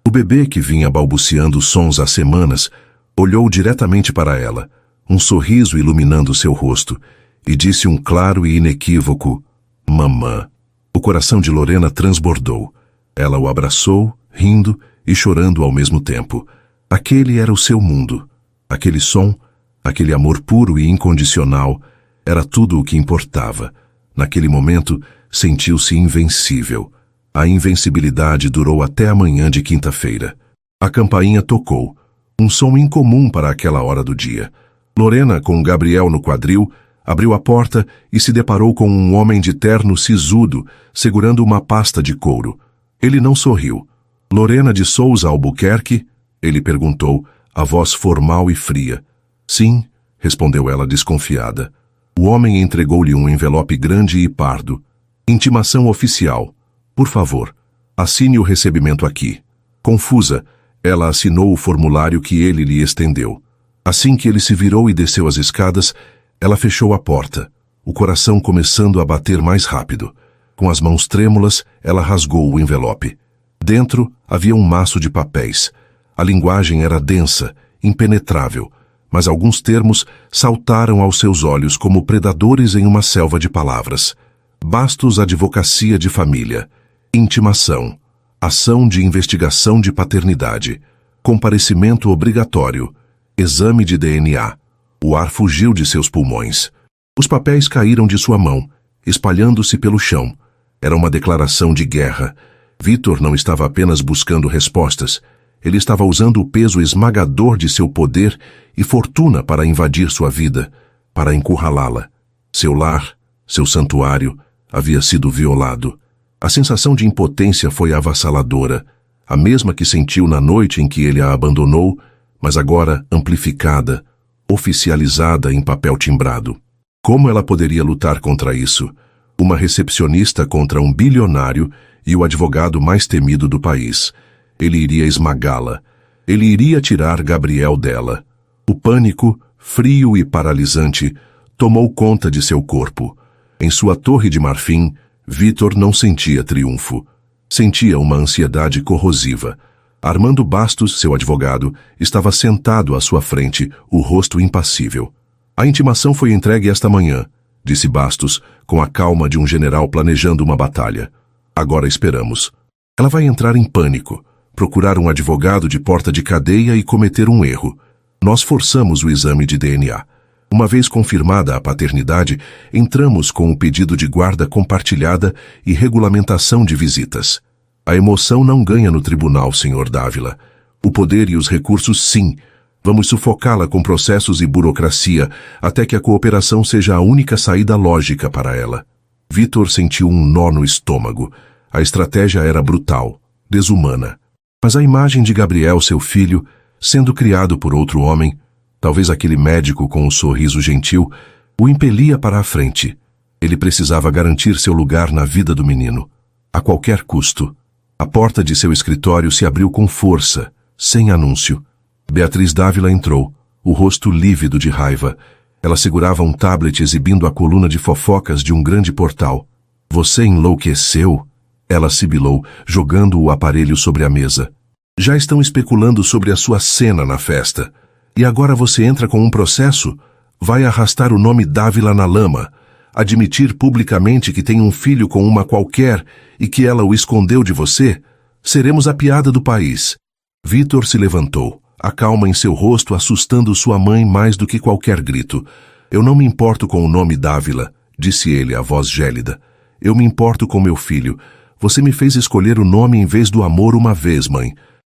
o bebê, que vinha balbuciando sons há semanas, olhou diretamente para ela, um sorriso iluminando seu rosto, e disse um claro e inequívoco: "Mamã." O coração de Lorena transbordou. Ela o abraçou, rindo e chorando ao mesmo tempo. Aquele era o seu mundo. Aquele som, aquele amor puro e incondicional, Era tudo o que importava. Naquele momento, sentiu-se invencível. A invencibilidade durou até a manhã de quinta-feira. A campainha tocou, um som incomum para aquela hora do dia. Lorena, com Gabriel no quadril, abriu a porta e se deparou com um homem de terno sisudo, segurando uma pasta de couro. Ele não sorriu. Lorena de Souza Albuquerque? Ele perguntou, a voz formal e fria. Sim, respondeu ela desconfiada. O homem entregou-lhe um envelope grande e pardo. Intimação oficial. Por favor, assine o recebimento aqui. Confusa, ela assinou o formulário que ele lhe estendeu. Assim que ele se virou e desceu as escadas, ela fechou a porta, o coração começando a bater mais rápido. Com as mãos trêmulas, ela rasgou o envelope. Dentro havia um maço de papéis. A linguagem era densa, impenetrável, mas alguns termos saltaram aos seus olhos como predadores em uma selva de palavras. Bastos Advocacia de Família. Intimação. Ação de investigação de paternidade. Comparecimento obrigatório. Exame de DNA. O ar fugiu de seus pulmões. Os papéis caíram de sua mão, espalhando-se pelo chão. Era uma declaração de guerra. Vitor não estava apenas buscando respostas. Ele estava usando o peso esmagador de seu poder e fortuna para invadir sua vida, para encurralá-la. Seu lar, seu santuário, havia sido violado. A sensação de impotência foi avassaladora, a mesma que sentiu na noite em que ele a abandonou, mas agora amplificada, oficializada em papel timbrado. Como ela poderia lutar contra isso? Uma recepcionista contra um bilionário e o advogado mais temido do país. Ele iria esmagá-la. Ele iria tirar Gabriel dela. O pânico, frio e paralisante, tomou conta de seu corpo. Em sua torre de marfim, Vitor não sentia triunfo. Sentia uma ansiedade corrosiva. Armando Bastos, seu advogado, estava sentado à sua frente, o rosto impassível. A intimação foi entregue esta manhã, disse Bastos, com a calma de um general planejando uma batalha. Agora esperamos. Ela vai entrar em pânico, procurar um advogado de porta de cadeia e cometer um erro. Nós forçamos o exame de DNA. Uma vez confirmada a paternidade, entramos com o pedido de guarda compartilhada e regulamentação de visitas. A emoção não ganha no tribunal, Sr. Dávila. O poder e os recursos, sim. Vamos sufocá-la com processos e burocracia, até que a cooperação seja a única saída lógica para ela. Vitor sentiu um nó no estômago. A estratégia era brutal, desumana. Mas a imagem de Gabriel, seu filho, sendo criado por outro homem, talvez aquele médico com um sorriso gentil, o impelia para a frente. Ele precisava garantir seu lugar na vida do menino, a qualquer custo. A porta de seu escritório se abriu com força, sem anúncio. Beatriz Dávila entrou, o rosto lívido de raiva. Ela segurava um tablet exibindo a coluna de fofocas de um grande portal. Você enlouqueceu? Ela sibilou, jogando o aparelho sobre a mesa. Já estão especulando sobre a sua cena na festa. E agora você entra com um processo? Vai arrastar o nome Dávila na lama, admitir publicamente que tem um filho com uma qualquer e que ela o escondeu de você? Seremos a piada do país. Vitor se levantou, a calma em seu rosto assustando sua mãe mais do que qualquer grito. Eu não me importo com o nome Dávila, disse ele, a voz gélida. Eu me importo com meu filho. Você me fez escolher o nome em vez do amor uma vez, mãe.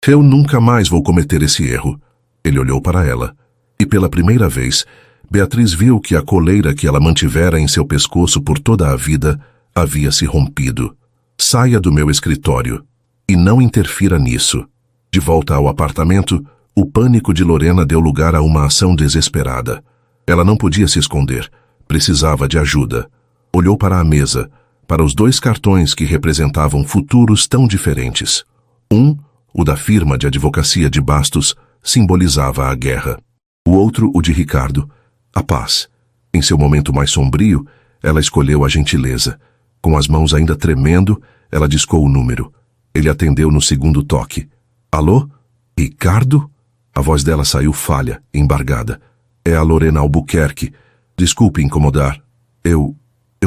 Eu nunca mais vou cometer esse erro. Ele olhou para ela, e pela primeira vez, Beatriz viu que a coleira que ela mantivera em seu pescoço por toda a vida havia se rompido. Saia do meu escritório, e não interfira nisso. De volta ao apartamento, o pânico de Lorena deu lugar a uma ação desesperada. Ela não podia se esconder, precisava de ajuda. Olhou para a mesa, para os 2 cartões que representavam futuros tão diferentes. Um, o da firma de advocacia de Bastos, simbolizava a guerra. O outro, o de Ricardo, a paz. Em seu momento mais sombrio, ela escolheu a gentileza. Com as mãos ainda tremendo, ela discou o número. Ele atendeu no segundo toque. Alô? Ricardo? A voz dela saiu falha, embargada. É a Lorena Albuquerque. Desculpe incomodar. Eu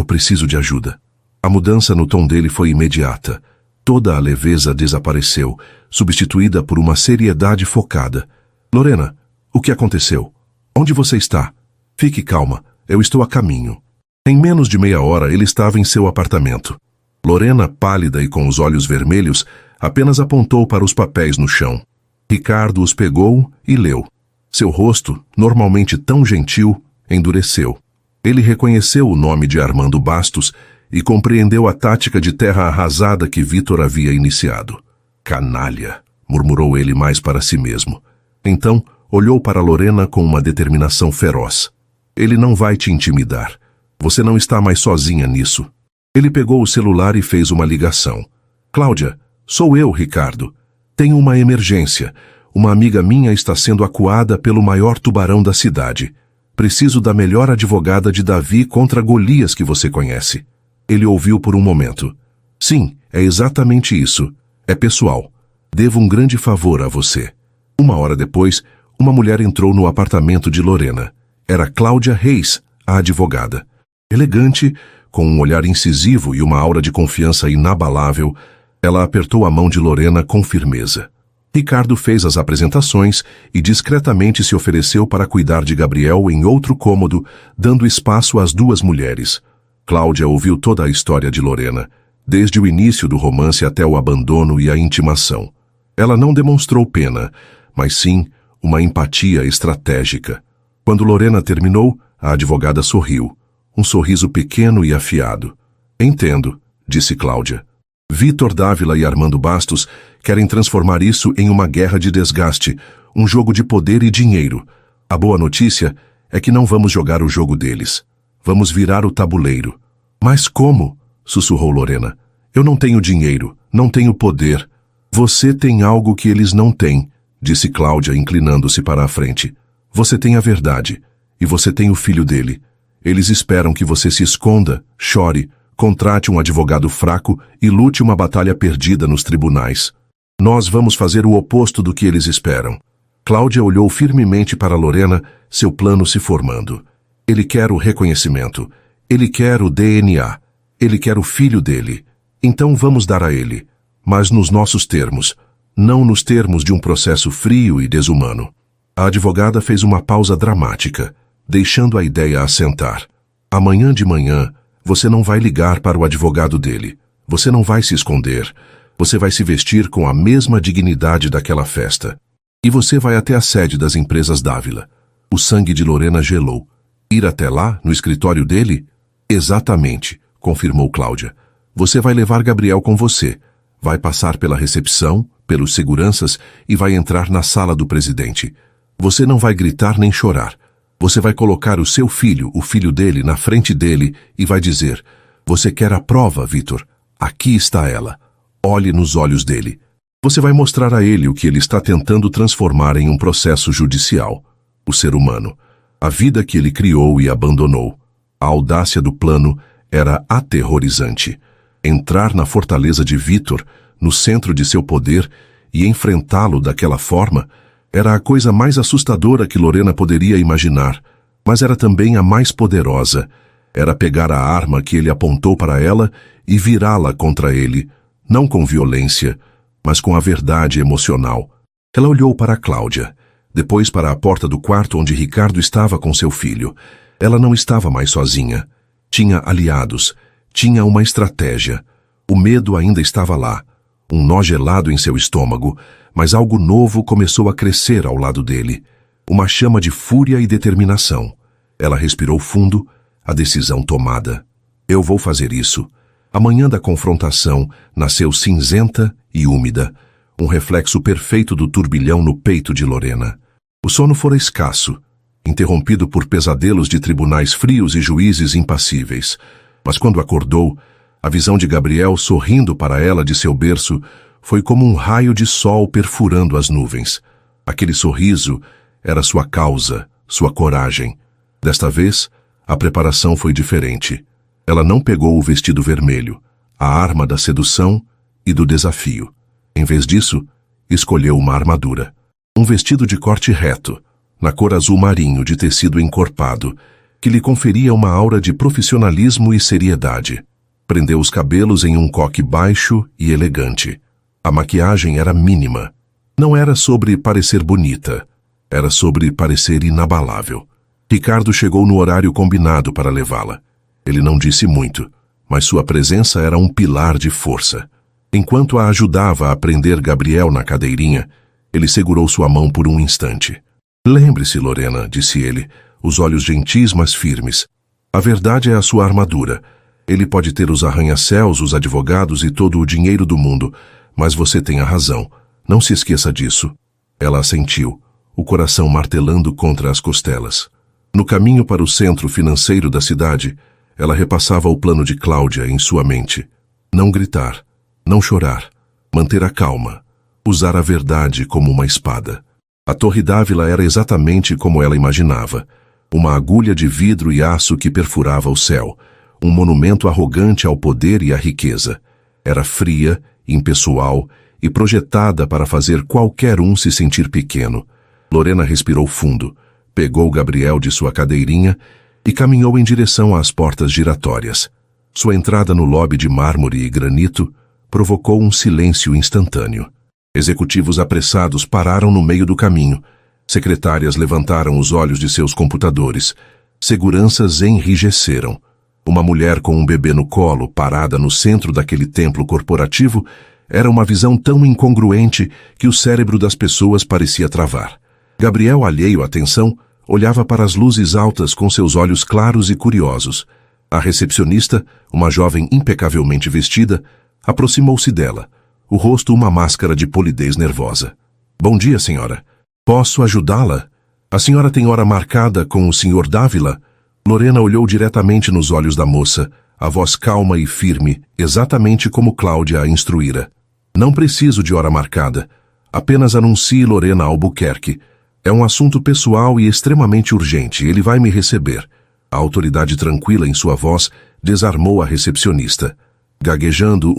preciso de ajuda. A mudança no tom dele foi imediata. Toda a leveza desapareceu, substituída por uma seriedade focada. Lorena, o que aconteceu? Onde você está? Fique calma. Eu estou a caminho. Em menos de meia hora, ele estava em seu apartamento. Lorena, pálida e com os olhos vermelhos, apenas apontou para os papéis no chão. Ricardo os pegou e leu. Seu rosto, normalmente tão gentil, endureceu. Ele reconheceu o nome de Armando Bastos e compreendeu a tática de terra arrasada que Vítor havia iniciado. Canalha, murmurou ele mais para si mesmo. Então, olhou para Lorena com uma determinação feroz. Ele não vai te intimidar. Você não está mais sozinha nisso. Ele pegou o celular e fez uma ligação. Cláudia, sou eu, Ricardo. Tenho uma emergência. Uma amiga minha está sendo acuada pelo maior tubarão da cidade. Preciso da melhor advogada de Davi contra Golias que você conhece. Ele ouviu por um momento. Sim, é exatamente isso. É pessoal. Devo um grande favor a você. Uma hora depois, uma mulher entrou no apartamento de Lorena. Era Cláudia Reis, a advogada. Elegante, com um olhar incisivo e uma aura de confiança inabalável, ela apertou a mão de Lorena com firmeza. Ricardo fez as apresentações e discretamente se ofereceu para cuidar de Gabriel em outro cômodo, dando espaço às duas mulheres. Cláudia ouviu toda a história de Lorena, desde o início do romance até o abandono e a intimação. Ela não demonstrou pena, mas sim uma empatia estratégica. Quando Lorena terminou, a advogada sorriu. Um sorriso pequeno e afiado. Entendo, disse Cláudia. Vítor Dávila e Armando Bastos querem transformar isso em uma guerra de desgaste, um jogo de poder e dinheiro. A boa notícia é que não vamos jogar o jogo deles. Vamos virar o tabuleiro. Mas como? Sussurrou Lorena. Eu não tenho dinheiro, não tenho poder. Você tem algo que eles não têm, disse Cláudia, inclinando-se para a frente. Você tem a verdade, e você tem o filho dele. Eles esperam que você se esconda, chore, contrate um advogado fraco e lute uma batalha perdida nos tribunais. Nós vamos fazer o oposto do que eles esperam. Cláudia olhou firmemente para Lorena, seu plano se formando. Ele quer o reconhecimento. Ele quer o DNA. Ele quer o filho dele. Então vamos dar a ele. Mas nos nossos termos. Não nos termos de um processo frio e desumano. A advogada fez uma pausa dramática, deixando a ideia assentar. Amanhã de manhã, você não vai ligar para o advogado dele. Você não vai se esconder. Você vai se vestir com a mesma dignidade daquela festa. E você vai até a sede das empresas Dávila. O sangue de Lorena gelou. Ir até lá, no escritório dele? Exatamente, confirmou Cláudia. Você vai levar Gabriel com você. Vai passar pela recepção, pelos seguranças e vai entrar na sala do presidente. Você não vai gritar nem chorar. Você vai colocar o seu filho, o filho dele, na frente dele e vai dizer: você quer a prova, Vítor? Aqui está ela. Olhe nos olhos dele. Você vai mostrar a ele o que ele está tentando transformar em um processo judicial. O ser humano. A vida que ele criou e abandonou. A audácia do plano era aterrorizante. Entrar na fortaleza de Vítor, no centro de seu poder, e enfrentá-lo daquela forma, era a coisa mais assustadora que Lorena poderia imaginar, mas era também a mais poderosa. Era pegar a arma que ele apontou para ela e virá-la contra ele, não com violência, mas com a verdade emocional. Ela olhou para Cláudia, depois para a porta do quarto onde Ricardo estava com seu filho. Ela não estava mais sozinha. Tinha aliados, tinha uma estratégia. O medo ainda estava lá, um nó gelado em seu estômago, mas algo novo começou a crescer ao lado dele. Uma chama de fúria e determinação. Ela respirou fundo, a decisão tomada. Eu vou fazer isso. A manhã da confrontação nasceu cinzenta e úmida, um reflexo perfeito do turbilhão no peito de Lorena. O sono fora escasso, interrompido por pesadelos de tribunais frios e juízes impassíveis. Mas quando acordou, a visão de Gabriel sorrindo para ela de seu berço foi como um raio de sol perfurando as nuvens. Aquele sorriso era sua causa, sua coragem. Desta vez, a preparação foi diferente. Ela não pegou o vestido vermelho, a arma da sedução e do desafio. Em vez disso, escolheu uma armadura. Um vestido de corte reto, na cor azul marinho de tecido encorpado, que lhe conferia uma aura de profissionalismo e seriedade. Prendeu os cabelos em um coque baixo e elegante. A maquiagem era mínima. Não era sobre parecer bonita, era sobre parecer inabalável. Ricardo chegou no horário combinado para levá-la. Ele não disse muito, mas sua presença era um pilar de força. Enquanto a ajudava a prender Gabriel na cadeirinha, ele segurou sua mão por um instante. Lembre-se, Lorena, disse ele, os olhos gentis mas firmes. A verdade é a sua armadura. Ele pode ter os arranha-céus, os advogados e todo o dinheiro do mundo, mas você tem a razão. Não se esqueça disso. Ela assentiu, o coração martelando contra as costelas. No caminho para o centro financeiro da cidade, ela repassava o plano de Cláudia em sua mente. Não gritar, não chorar, manter a calma, usar a verdade como uma espada. A Torre d'Ávila era exatamente como ela imaginava. Uma agulha de vidro e aço que perfurava o céu. Um monumento arrogante ao poder e à riqueza. Era fria, impessoal e projetada para fazer qualquer um se sentir pequeno. Lorena respirou fundo, pegou Gabriel de sua cadeirinha e caminhou em direção às portas giratórias. Sua entrada no lobby de mármore e granito provocou um silêncio instantâneo. Executivos apressados pararam no meio do caminho. Secretárias levantaram os olhos de seus computadores. Seguranças enrijeceram. Uma mulher com um bebê no colo, parada no centro daquele templo corporativo, era uma visão tão incongruente que o cérebro das pessoas parecia travar. Gabriel, alheio à atenção, olhava para as luzes altas com seus olhos claros e curiosos. A recepcionista, uma jovem impecavelmente vestida, aproximou-se dela, o rosto uma máscara de polidez nervosa. Bom dia, senhora. Posso ajudá-la? A senhora tem hora marcada com o Sr. Dávila? Lorena olhou diretamente nos olhos da moça, a voz calma e firme, exatamente como Cláudia a instruíra. Não preciso de hora marcada. Apenas anuncie Lorena Albuquerque. É um assunto pessoal e extremamente urgente. Ele vai me receber. A autoridade tranquila em sua voz desarmou a recepcionista. Gaguejando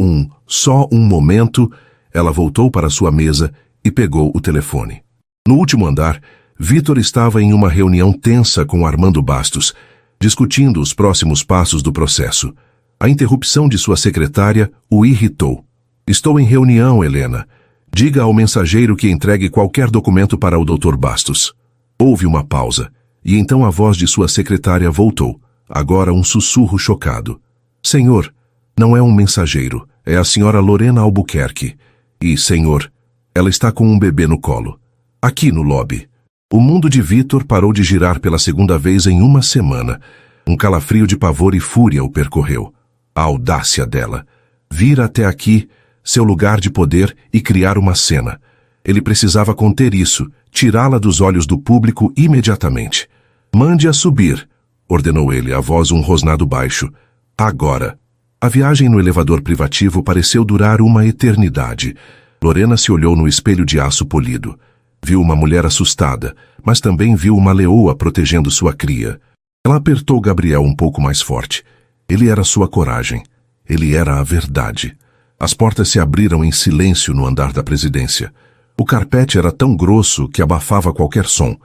só um momento, ela voltou para sua mesa e pegou o telefone. No último andar, Vitor estava em uma reunião tensa com Armando Bastos, discutindo os próximos passos do processo. A interrupção de sua secretária o irritou. Estou em reunião, Helena. Diga ao mensageiro que entregue qualquer documento para o Dr. Bastos. Houve uma pausa, e então a voz de sua secretária voltou, agora um sussurro chocado. Senhor, não é um mensageiro, é a senhora Lorena Albuquerque. E, senhor, ela está com um bebê no colo. Aqui no lobby. O mundo de Vitor parou de girar pela segunda vez em uma semana. Um calafrio de pavor e fúria o percorreu. A audácia dela. Vir até aqui, seu lugar de poder, e criar uma cena. Ele precisava conter isso, tirá-la dos olhos do público imediatamente. Mande-a subir, ordenou ele, a voz um rosnado baixo. Agora. A viagem no elevador privativo pareceu durar uma eternidade. Lorena se olhou no espelho de aço polido. Viu uma mulher assustada, mas também viu uma leoa protegendo sua cria. Ela apertou Gabriel um pouco mais forte. Ele era sua coragem. Ele era a verdade. As portas se abriram em silêncio no andar da presidência. O carpete era tão grosso que abafava qualquer som.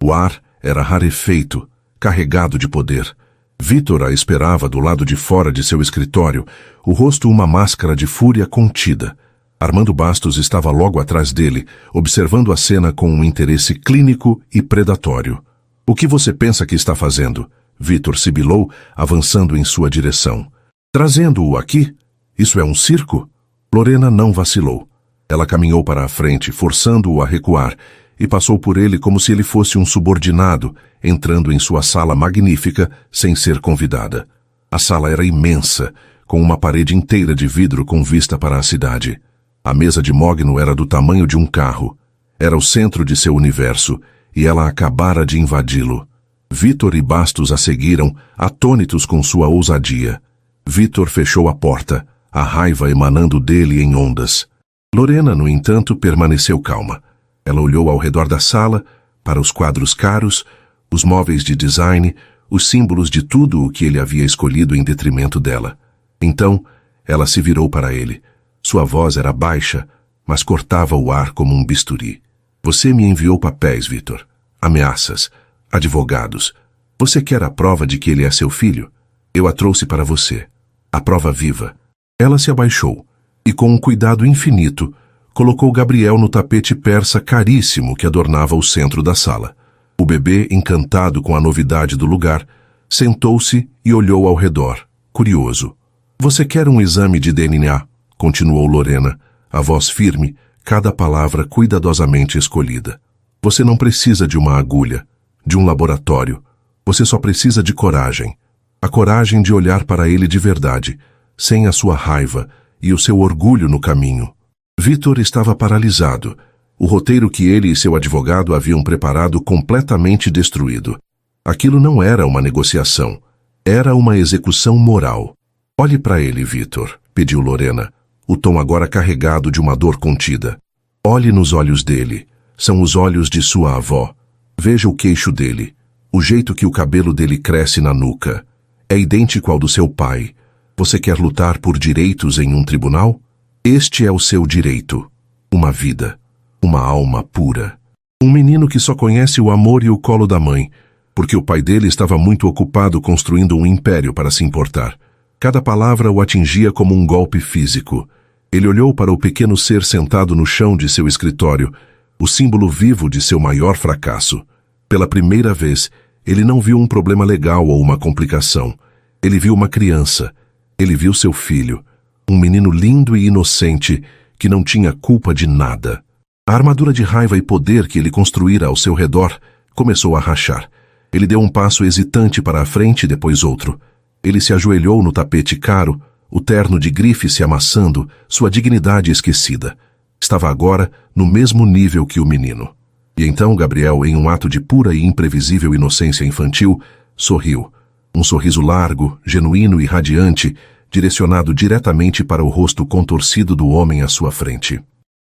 O ar era rarefeito, carregado de poder. Vitor a esperava do lado de fora de seu escritório, o rosto uma máscara de fúria contida. Armando Bastos estava logo atrás dele, observando a cena com um interesse clínico e predatório. O que você pensa que está fazendo? Vitor sibilou, avançando em sua direção. Trazendo-o aqui? Isso é um circo? Lorena não vacilou. Ela caminhou para a frente, forçando-o a recuar, e passou por ele como se ele fosse um subordinado, entrando em sua sala magnífica sem ser convidada. A sala era imensa, com uma parede inteira de vidro com vista para a cidade. A mesa de mogno era do tamanho de um carro. Era o centro de seu universo, e ela acabara de invadi-lo. Vitor e Bastos a seguiram, atônitos com sua ousadia. Vitor fechou a porta, a raiva emanando dele em ondas. Lorena, no entanto, permaneceu calma. Ela olhou ao redor da sala, para os quadros caros, os móveis de design, os símbolos de tudo o que ele havia escolhido em detrimento dela. Então, ela se virou para ele. Sua voz era baixa, mas cortava o ar como um bisturi. Você me enviou papéis, Vitor. Ameaças. Advogados. Você quer a prova de que ele é seu filho? Eu a trouxe para você. A prova viva. Ela se abaixou e, com um cuidado infinito, colocou Gabriel no tapete persa caríssimo que adornava o centro da sala. O bebê, encantado com a novidade do lugar, sentou-se e olhou ao redor, curioso. Você quer um exame de DNA? Continuou Lorena, a voz firme, cada palavra cuidadosamente escolhida. Você não precisa de uma agulha, de um laboratório. Você só precisa de coragem. A coragem de olhar para ele de verdade, sem a sua raiva e o seu orgulho no caminho. Vitor estava paralisado. O roteiro que ele e seu advogado haviam preparado completamente destruído. Aquilo não era uma negociação. Era uma execução moral. Olhe para ele, Vitor, pediu Lorena, o tom agora carregado de uma dor contida. Olhe nos olhos dele. São os olhos de sua avó. Veja o queixo dele. O jeito que o cabelo dele cresce na nuca. É idêntico ao do seu pai. Você quer lutar por direitos em um tribunal? Este é o seu direito. Uma vida. Uma alma pura. Um menino que só conhece o amor e o colo da mãe, porque o pai dele estava muito ocupado construindo um império para se importar. Cada palavra o atingia como um golpe físico. Ele olhou para o pequeno ser sentado no chão de seu escritório, o símbolo vivo de seu maior fracasso. Pela primeira vez, ele não viu um problema legal ou uma complicação. Ele viu uma criança. Ele viu seu filho. Um menino lindo e inocente que não tinha culpa de nada. A armadura de raiva e poder que ele construíra ao seu redor começou a rachar. Ele deu um passo hesitante para a frente e depois outro. Ele se ajoelhou no tapete caro, o terno de grife se amassando, sua dignidade esquecida. Estava agora no mesmo nível que o menino. E então Gabriel, em um ato de pura e imprevisível inocência infantil, sorriu. Um sorriso largo, genuíno e radiante, direcionado diretamente para o rosto contorcido do homem à sua frente.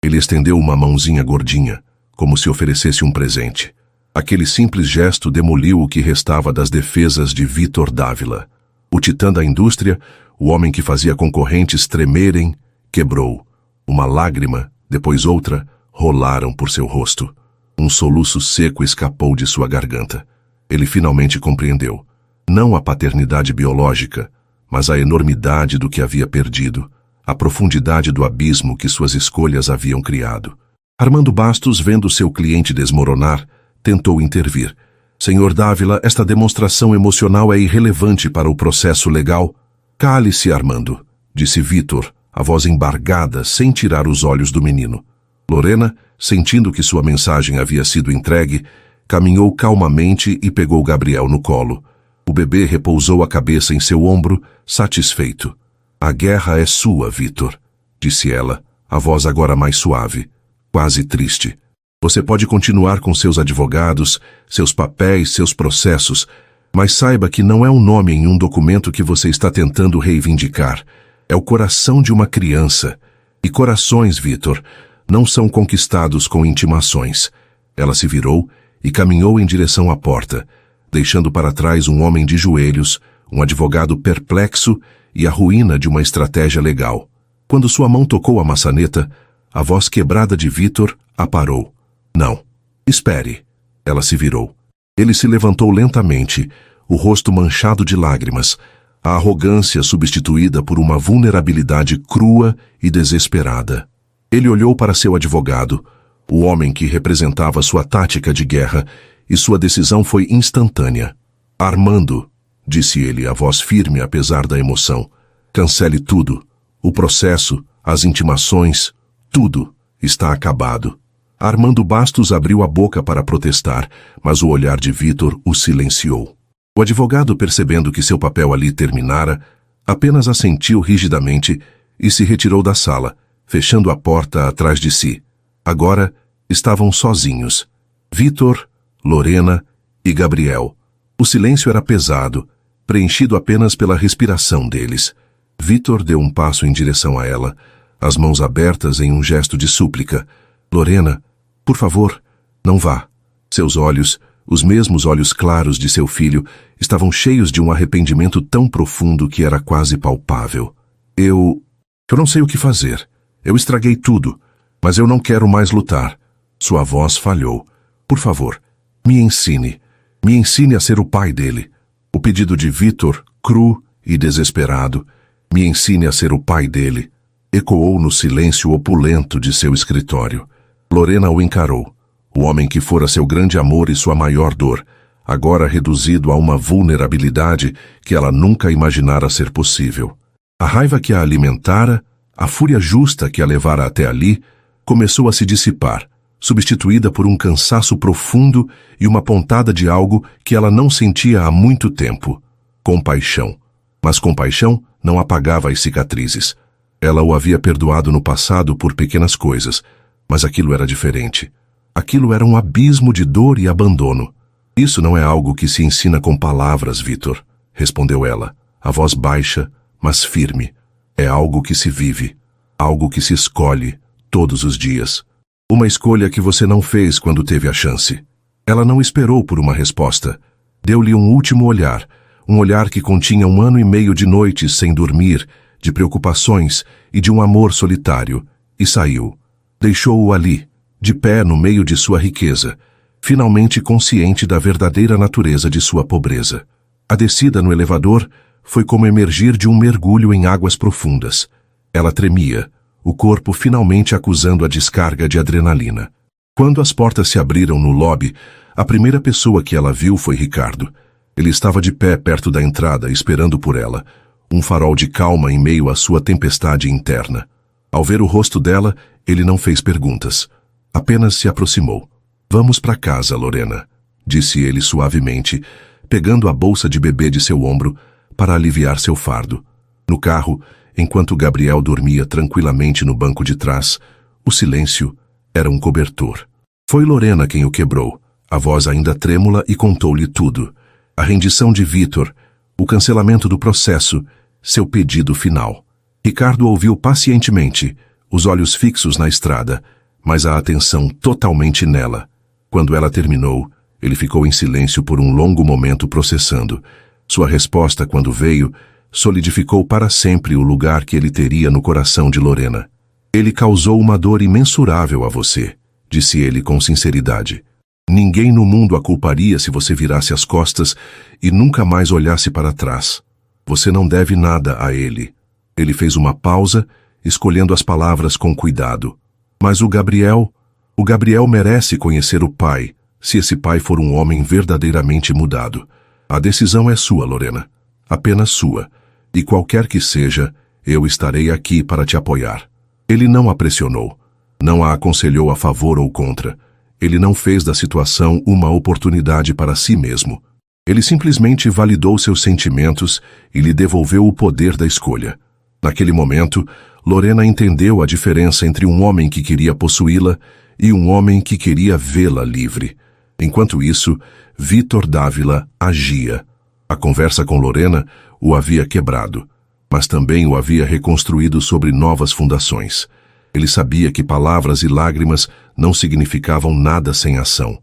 Ele estendeu uma mãozinha gordinha, como se oferecesse um presente. Aquele simples gesto demoliu o que restava das defesas de Vitor Dávila. O titã da indústria, o homem que fazia concorrentes tremerem, quebrou. Uma lágrima, depois outra, rolaram por seu rosto. Um soluço seco escapou de sua garganta. Ele finalmente compreendeu. Não a paternidade biológica, mas a enormidade do que havia perdido, a profundidade do abismo que suas escolhas haviam criado. Armando Bastos, vendo seu cliente desmoronar, tentou intervir. Senhor Dávila, esta demonstração emocional é irrelevante para o processo legal. Cale-se, Armando, disse Vitor, a voz embargada, sem tirar os olhos do menino. Lorena, sentindo que sua mensagem havia sido entregue, caminhou calmamente e pegou Gabriel no colo. O bebê repousou a cabeça em seu ombro, satisfeito. A guerra é sua, Vitor, disse ela, a voz agora mais suave, quase triste. Você pode continuar com seus advogados, seus papéis, seus processos, mas saiba que não é um nome em um documento que você está tentando reivindicar. É o coração de uma criança. E corações, Vitor, não são conquistados com intimações. Ela se virou e caminhou em direção à porta, deixando para trás um homem de joelhos, um advogado perplexo e a ruína de uma estratégia legal. Quando sua mão tocou a maçaneta, a voz quebrada de Vitor a parou. Não. Espere. Ela se virou. Ele se levantou lentamente, o rosto manchado de lágrimas, a arrogância substituída por uma vulnerabilidade crua e desesperada. Ele olhou para seu advogado, o homem que representava sua tática de guerra, e sua decisão foi instantânea. Armando, disse ele, a voz firme apesar da emoção, cancele tudo. O processo, as intimações, tudo está acabado. Armando Bastos abriu a boca para protestar, mas o olhar de Vitor o silenciou. O advogado, percebendo que seu papel ali terminara, apenas assentiu rigidamente e se retirou da sala, fechando a porta atrás de si. Agora estavam sozinhos. Vitor, Lorena e Gabriel. O silêncio era pesado, preenchido apenas pela respiração deles. Vitor deu um passo em direção a ela, as mãos abertas em um gesto de súplica. Lorena, por favor, não vá. Seus olhos, os mesmos olhos claros de seu filho, estavam cheios de um arrependimento tão profundo que era quase palpável. Eu não sei o que fazer. Eu estraguei tudo, mas eu não quero mais lutar. Sua voz falhou. Por favor, me ensine. Me ensine a ser o pai dele. O pedido de Vitor, cru e desesperado. Me ensine a ser o pai dele. Ecoou no silêncio opulento de seu escritório. Lorena o encarou. O homem que fora seu grande amor e sua maior dor, agora reduzido a uma vulnerabilidade que ela nunca imaginara ser possível. A raiva que a alimentara, a fúria justa que a levara até ali, começou a se dissipar, substituída por um cansaço profundo e uma pontada de algo que ela não sentia há muito tempo: compaixão. Mas compaixão não apagava as cicatrizes. Ela o havia perdoado no passado por pequenas coisas, mas aquilo era diferente. Aquilo era um abismo de dor e abandono. Isso não é algo que se ensina com palavras, Vitor, respondeu ela, a voz baixa, mas firme. É algo que se vive, algo que se escolhe todos os dias. Uma escolha que você não fez quando teve a chance. Ela não esperou por uma resposta. Deu-lhe um último olhar, um olhar que continha 1 ano e meio de noites sem dormir, de preocupações e de um amor solitário, e saiu. Deixou-o ali, de pé no meio de sua riqueza, finalmente consciente da verdadeira natureza de sua pobreza. A descida no elevador foi como emergir de um mergulho em águas profundas. Ela tremia, o corpo finalmente acusando a descarga de adrenalina. Quando as portas se abriram no lobby, a primeira pessoa que ela viu foi Ricardo. Ele estava de pé perto da entrada, esperando por ela, um farol de calma em meio à sua tempestade interna. Ao ver o rosto dela, ele não fez perguntas. Apenas se aproximou. Vamos para casa, Lorena, disse ele suavemente, pegando a bolsa de bebê de seu ombro para aliviar seu fardo. No carro, enquanto Gabriel dormia tranquilamente no banco de trás, o silêncio era um cobertor. Foi Lorena quem o quebrou, a voz ainda trêmula, e contou-lhe tudo. A rendição de Vitor, o cancelamento do processo, seu pedido final. Ricardo ouviu pacientemente, os olhos fixos na estrada, mas a atenção totalmente nela. Quando ela terminou, ele ficou em silêncio por um longo momento processando. Sua resposta, quando veio, solidificou para sempre o lugar que ele teria no coração de Lorena. Ele causou uma dor imensurável a você, disse ele com sinceridade. Ninguém no mundo a culparia se você virasse as costas e nunca mais olhasse para trás. Você não deve nada a ele. Ele fez uma pausa, escolhendo as palavras com cuidado. Mas o Gabriel merece conhecer o pai, se esse pai for um homem verdadeiramente mudado. A decisão é sua, Lorena. Apenas sua. E qualquer que seja, eu estarei aqui para te apoiar. Ele não a pressionou. Não a aconselhou a favor ou contra. Ele não fez da situação uma oportunidade para si mesmo. Ele simplesmente validou seus sentimentos e lhe devolveu o poder da escolha. Naquele momento, Lorena entendeu a diferença entre um homem que queria possuí-la e um homem que queria vê-la livre. Enquanto isso, Vitor Dávila agia. A conversa com Lorena o havia quebrado, mas também o havia reconstruído sobre novas fundações. Ele sabia que palavras e lágrimas não significavam nada sem ação.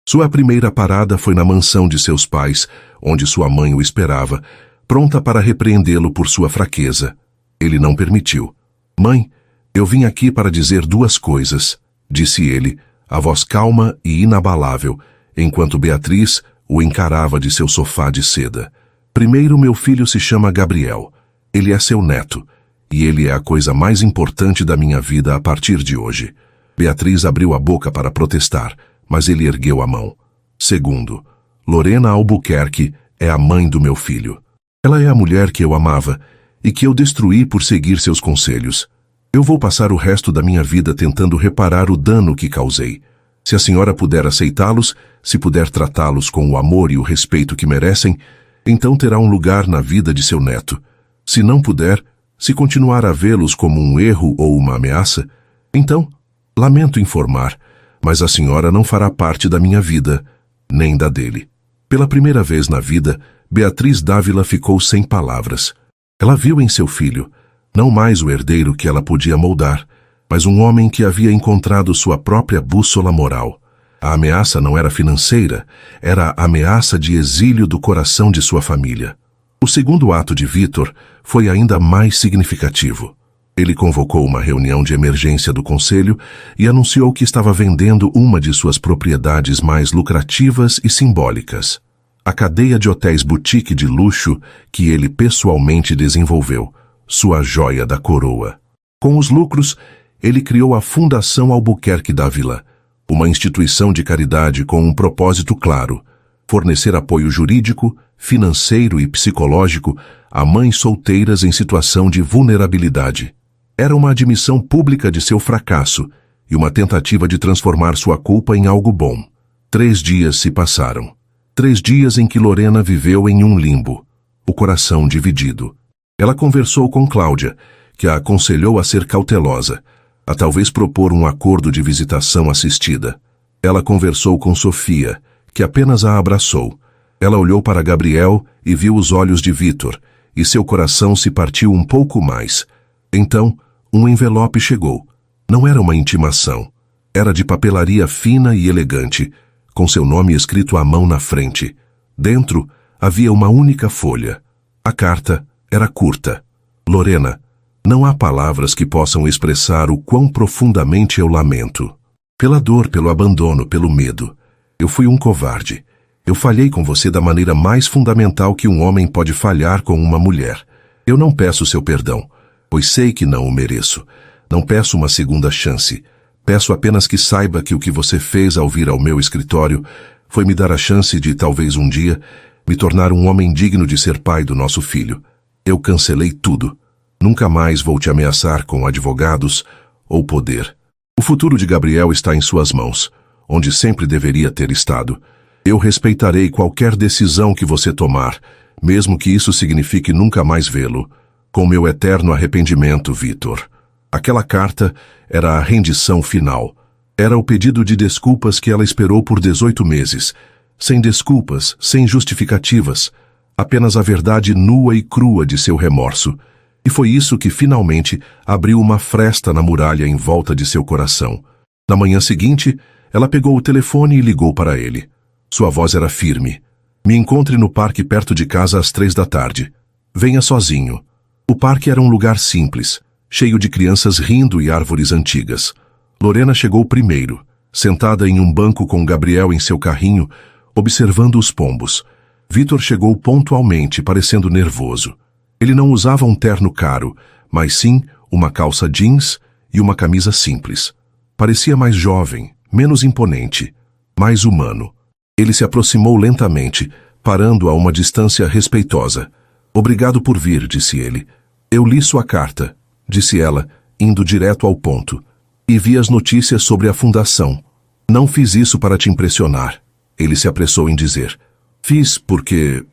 Sua primeira parada foi na mansão de seus pais, onde sua mãe o esperava, pronta para repreendê-lo por sua fraqueza. Ele não permitiu. Mãe, eu vim aqui para dizer 2 coisas, disse ele, a voz calma e inabalável, enquanto Beatriz o encarava de seu sofá de seda. Primeiro, meu filho se chama Gabriel. Ele é seu neto, e ele é a coisa mais importante da minha vida a partir de hoje. Beatriz abriu a boca para protestar, mas ele ergueu a mão. Segundo, Lorena Albuquerque é a mãe do meu filho. Ela é a mulher que eu amava e que eu destruí por seguir seus conselhos. Eu vou passar o resto da minha vida tentando reparar o dano que causei. Se a senhora puder aceitá-los, se puder tratá-los com o amor e o respeito que merecem, então terá um lugar na vida de seu neto. Se não puder, se continuar a vê-los como um erro ou uma ameaça, então, lamento informar, mas a senhora não fará parte da minha vida, nem da dele. Pela primeira vez na vida, Beatriz Dávila ficou sem palavras. Ela viu em seu filho, não mais o herdeiro que ela podia moldar, mas um homem que havia encontrado sua própria bússola moral. A ameaça não era financeira, era a ameaça de exílio do coração de sua família. O segundo ato de Vitor foi ainda mais significativo. Ele convocou uma reunião de emergência do conselho e anunciou que estava vendendo uma de suas propriedades mais lucrativas e simbólicas, a cadeia de hotéis boutique de luxo que ele pessoalmente desenvolveu, sua joia da coroa. Com os lucros, ele criou a Fundação Albuquerque Dávila, Uma instituição de caridade com um propósito claro: fornecer apoio jurídico, financeiro e psicológico a mães solteiras em situação de vulnerabilidade. Era uma admissão pública de seu fracasso e uma tentativa de transformar sua culpa em algo bom. 3 dias se passaram. 3 dias em que Lorena viveu em um limbo, o coração dividido. Ela conversou com Cláudia, que a aconselhou a ser cautelosa, a talvez propor um acordo de visitação assistida. Ela conversou com Sofia, que apenas a abraçou. Ela olhou para Gabriel e viu os olhos de Vítor, e seu coração se partiu um pouco mais. Então, um envelope chegou. Não era uma intimação. Era de papelaria fina e elegante, com seu nome escrito à mão na frente. Dentro, havia uma única folha. A carta era curta. Lorena, não há palavras que possam expressar o quão profundamente eu lamento. Pela dor, pelo abandono, pelo medo. Eu fui um covarde. Eu falhei com você da maneira mais fundamental que um homem pode falhar com uma mulher. Eu não peço seu perdão, pois sei que não o mereço. Não peço uma segunda chance. Peço apenas que saiba que o que você fez ao vir ao meu escritório foi me dar a chance de, talvez um dia, me tornar um homem digno de ser pai do nosso filho. Eu cancelei tudo. Nunca mais vou te ameaçar com advogados ou poder. O futuro de Gabriel está em suas mãos, onde sempre deveria ter estado. Eu respeitarei qualquer decisão que você tomar, mesmo que isso signifique nunca mais vê-lo. Com meu eterno arrependimento, Vítor. Aquela carta era a rendição final. Era o pedido de desculpas que ela esperou por 18 meses. Sem desculpas, sem justificativas. Apenas a verdade nua e crua de seu remorso. E foi isso que finalmente abriu uma fresta na muralha em volta de seu coração. Na manhã seguinte, ela pegou o telefone e ligou para ele. Sua voz era firme. Me encontre no parque perto de casa às 3 da tarde. Venha sozinho. O parque era um lugar simples, cheio de crianças rindo e árvores antigas. Lorena chegou primeiro, sentada em um banco com Gabriel em seu carrinho, observando os pombos. Vítor chegou pontualmente, parecendo nervoso. Ele não usava um terno caro, mas sim uma calça jeans e uma camisa simples. Parecia mais jovem, menos imponente, mais humano. Ele se aproximou lentamente, parando a uma distância respeitosa. Obrigado por vir, disse ele. Eu li sua carta, disse ela, indo direto ao ponto. E vi as notícias sobre a fundação. Não fiz isso para te impressionar. Ele se apressou em dizer. Fiz porque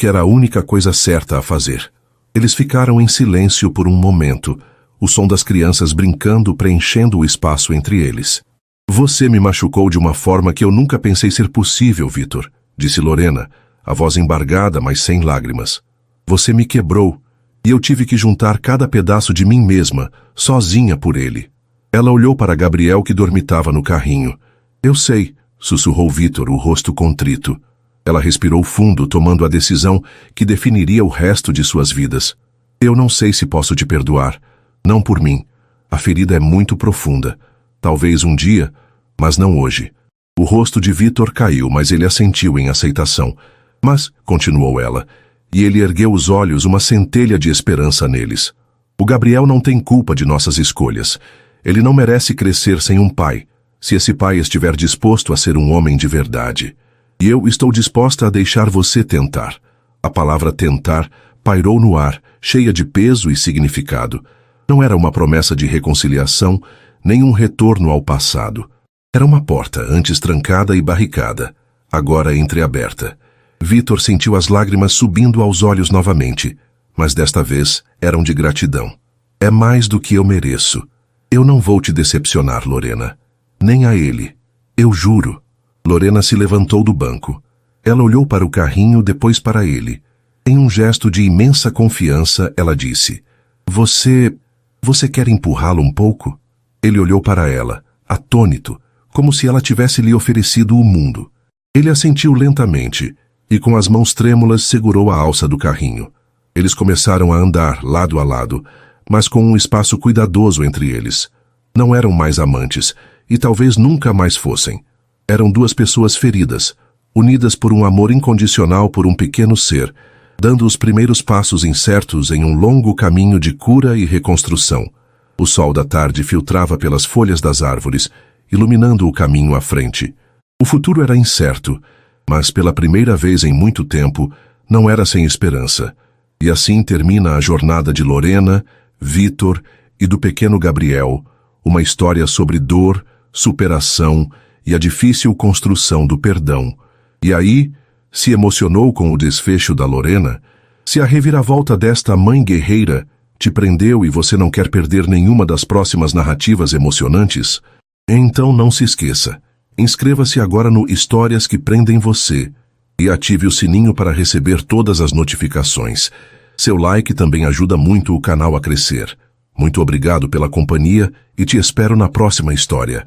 era a única coisa certa a fazer. Eles ficaram em silêncio por um momento, o som das crianças brincando preenchendo o espaço entre eles. Você me machucou de uma forma que eu nunca pensei ser possível, Vítor, disse Lorena, a voz embargada, mas sem lágrimas. Você me quebrou, e eu tive que juntar cada pedaço de mim mesma, sozinha por ele. Ela olhou para Gabriel que dormitava no carrinho. Eu sei, sussurrou Vítor, o rosto contrito. Ela respirou fundo, tomando a decisão que definiria o resto de suas vidas. Eu não sei se posso te perdoar. Não por mim. A ferida é muito profunda. Talvez um dia, mas não hoje. O rosto de Vítor caiu, mas ele assentiu em aceitação. Mas, continuou ela, e ele ergueu os olhos, uma centelha de esperança neles. O Gabriel não tem culpa de nossas escolhas. Ele não merece crescer sem um pai, se esse pai estiver disposto a ser um homem de verdade. E eu estou disposta a deixar você tentar. A palavra tentar pairou no ar, cheia de peso e significado. Não era uma promessa de reconciliação, nem um retorno ao passado. Era uma porta, antes trancada e barricada, agora entreaberta. Vítor sentiu as lágrimas subindo aos olhos novamente, mas desta vez eram de gratidão. É mais do que eu mereço. Eu não vou te decepcionar, Lorena. Nem a ele. Eu juro. Lorena se levantou do banco. Ela olhou para o carrinho, depois para ele. Em um gesto de imensa confiança, ela disse, Você quer empurrá-lo um pouco? Ele olhou para ela, atônito, como se ela tivesse lhe oferecido o mundo. Ele assentiu lentamente e com as mãos trêmulas segurou a alça do carrinho. Eles começaram a andar lado a lado, mas com um espaço cuidadoso entre eles. Não eram mais amantes, e talvez nunca mais fossem. Eram duas pessoas feridas, unidas por um amor incondicional por um pequeno ser, dando os primeiros passos incertos em um longo caminho de cura e reconstrução. O sol da tarde filtrava pelas folhas das árvores, iluminando o caminho à frente. O futuro era incerto, mas pela primeira vez em muito tempo, não era sem esperança. E assim termina a jornada de Lorena, Vitor e do pequeno Gabriel, uma história sobre dor, superação e a difícil construção do perdão. E aí, se emocionou com o desfecho da Lorena? Se a reviravolta desta mãe guerreira te prendeu e você não quer perder nenhuma das próximas narrativas emocionantes? Então não se esqueça, inscreva-se agora no Histórias que Prendem Você e ative o sininho para receber todas as notificações. Seu like também ajuda muito o canal a crescer. Muito obrigado pela companhia e te espero na próxima história.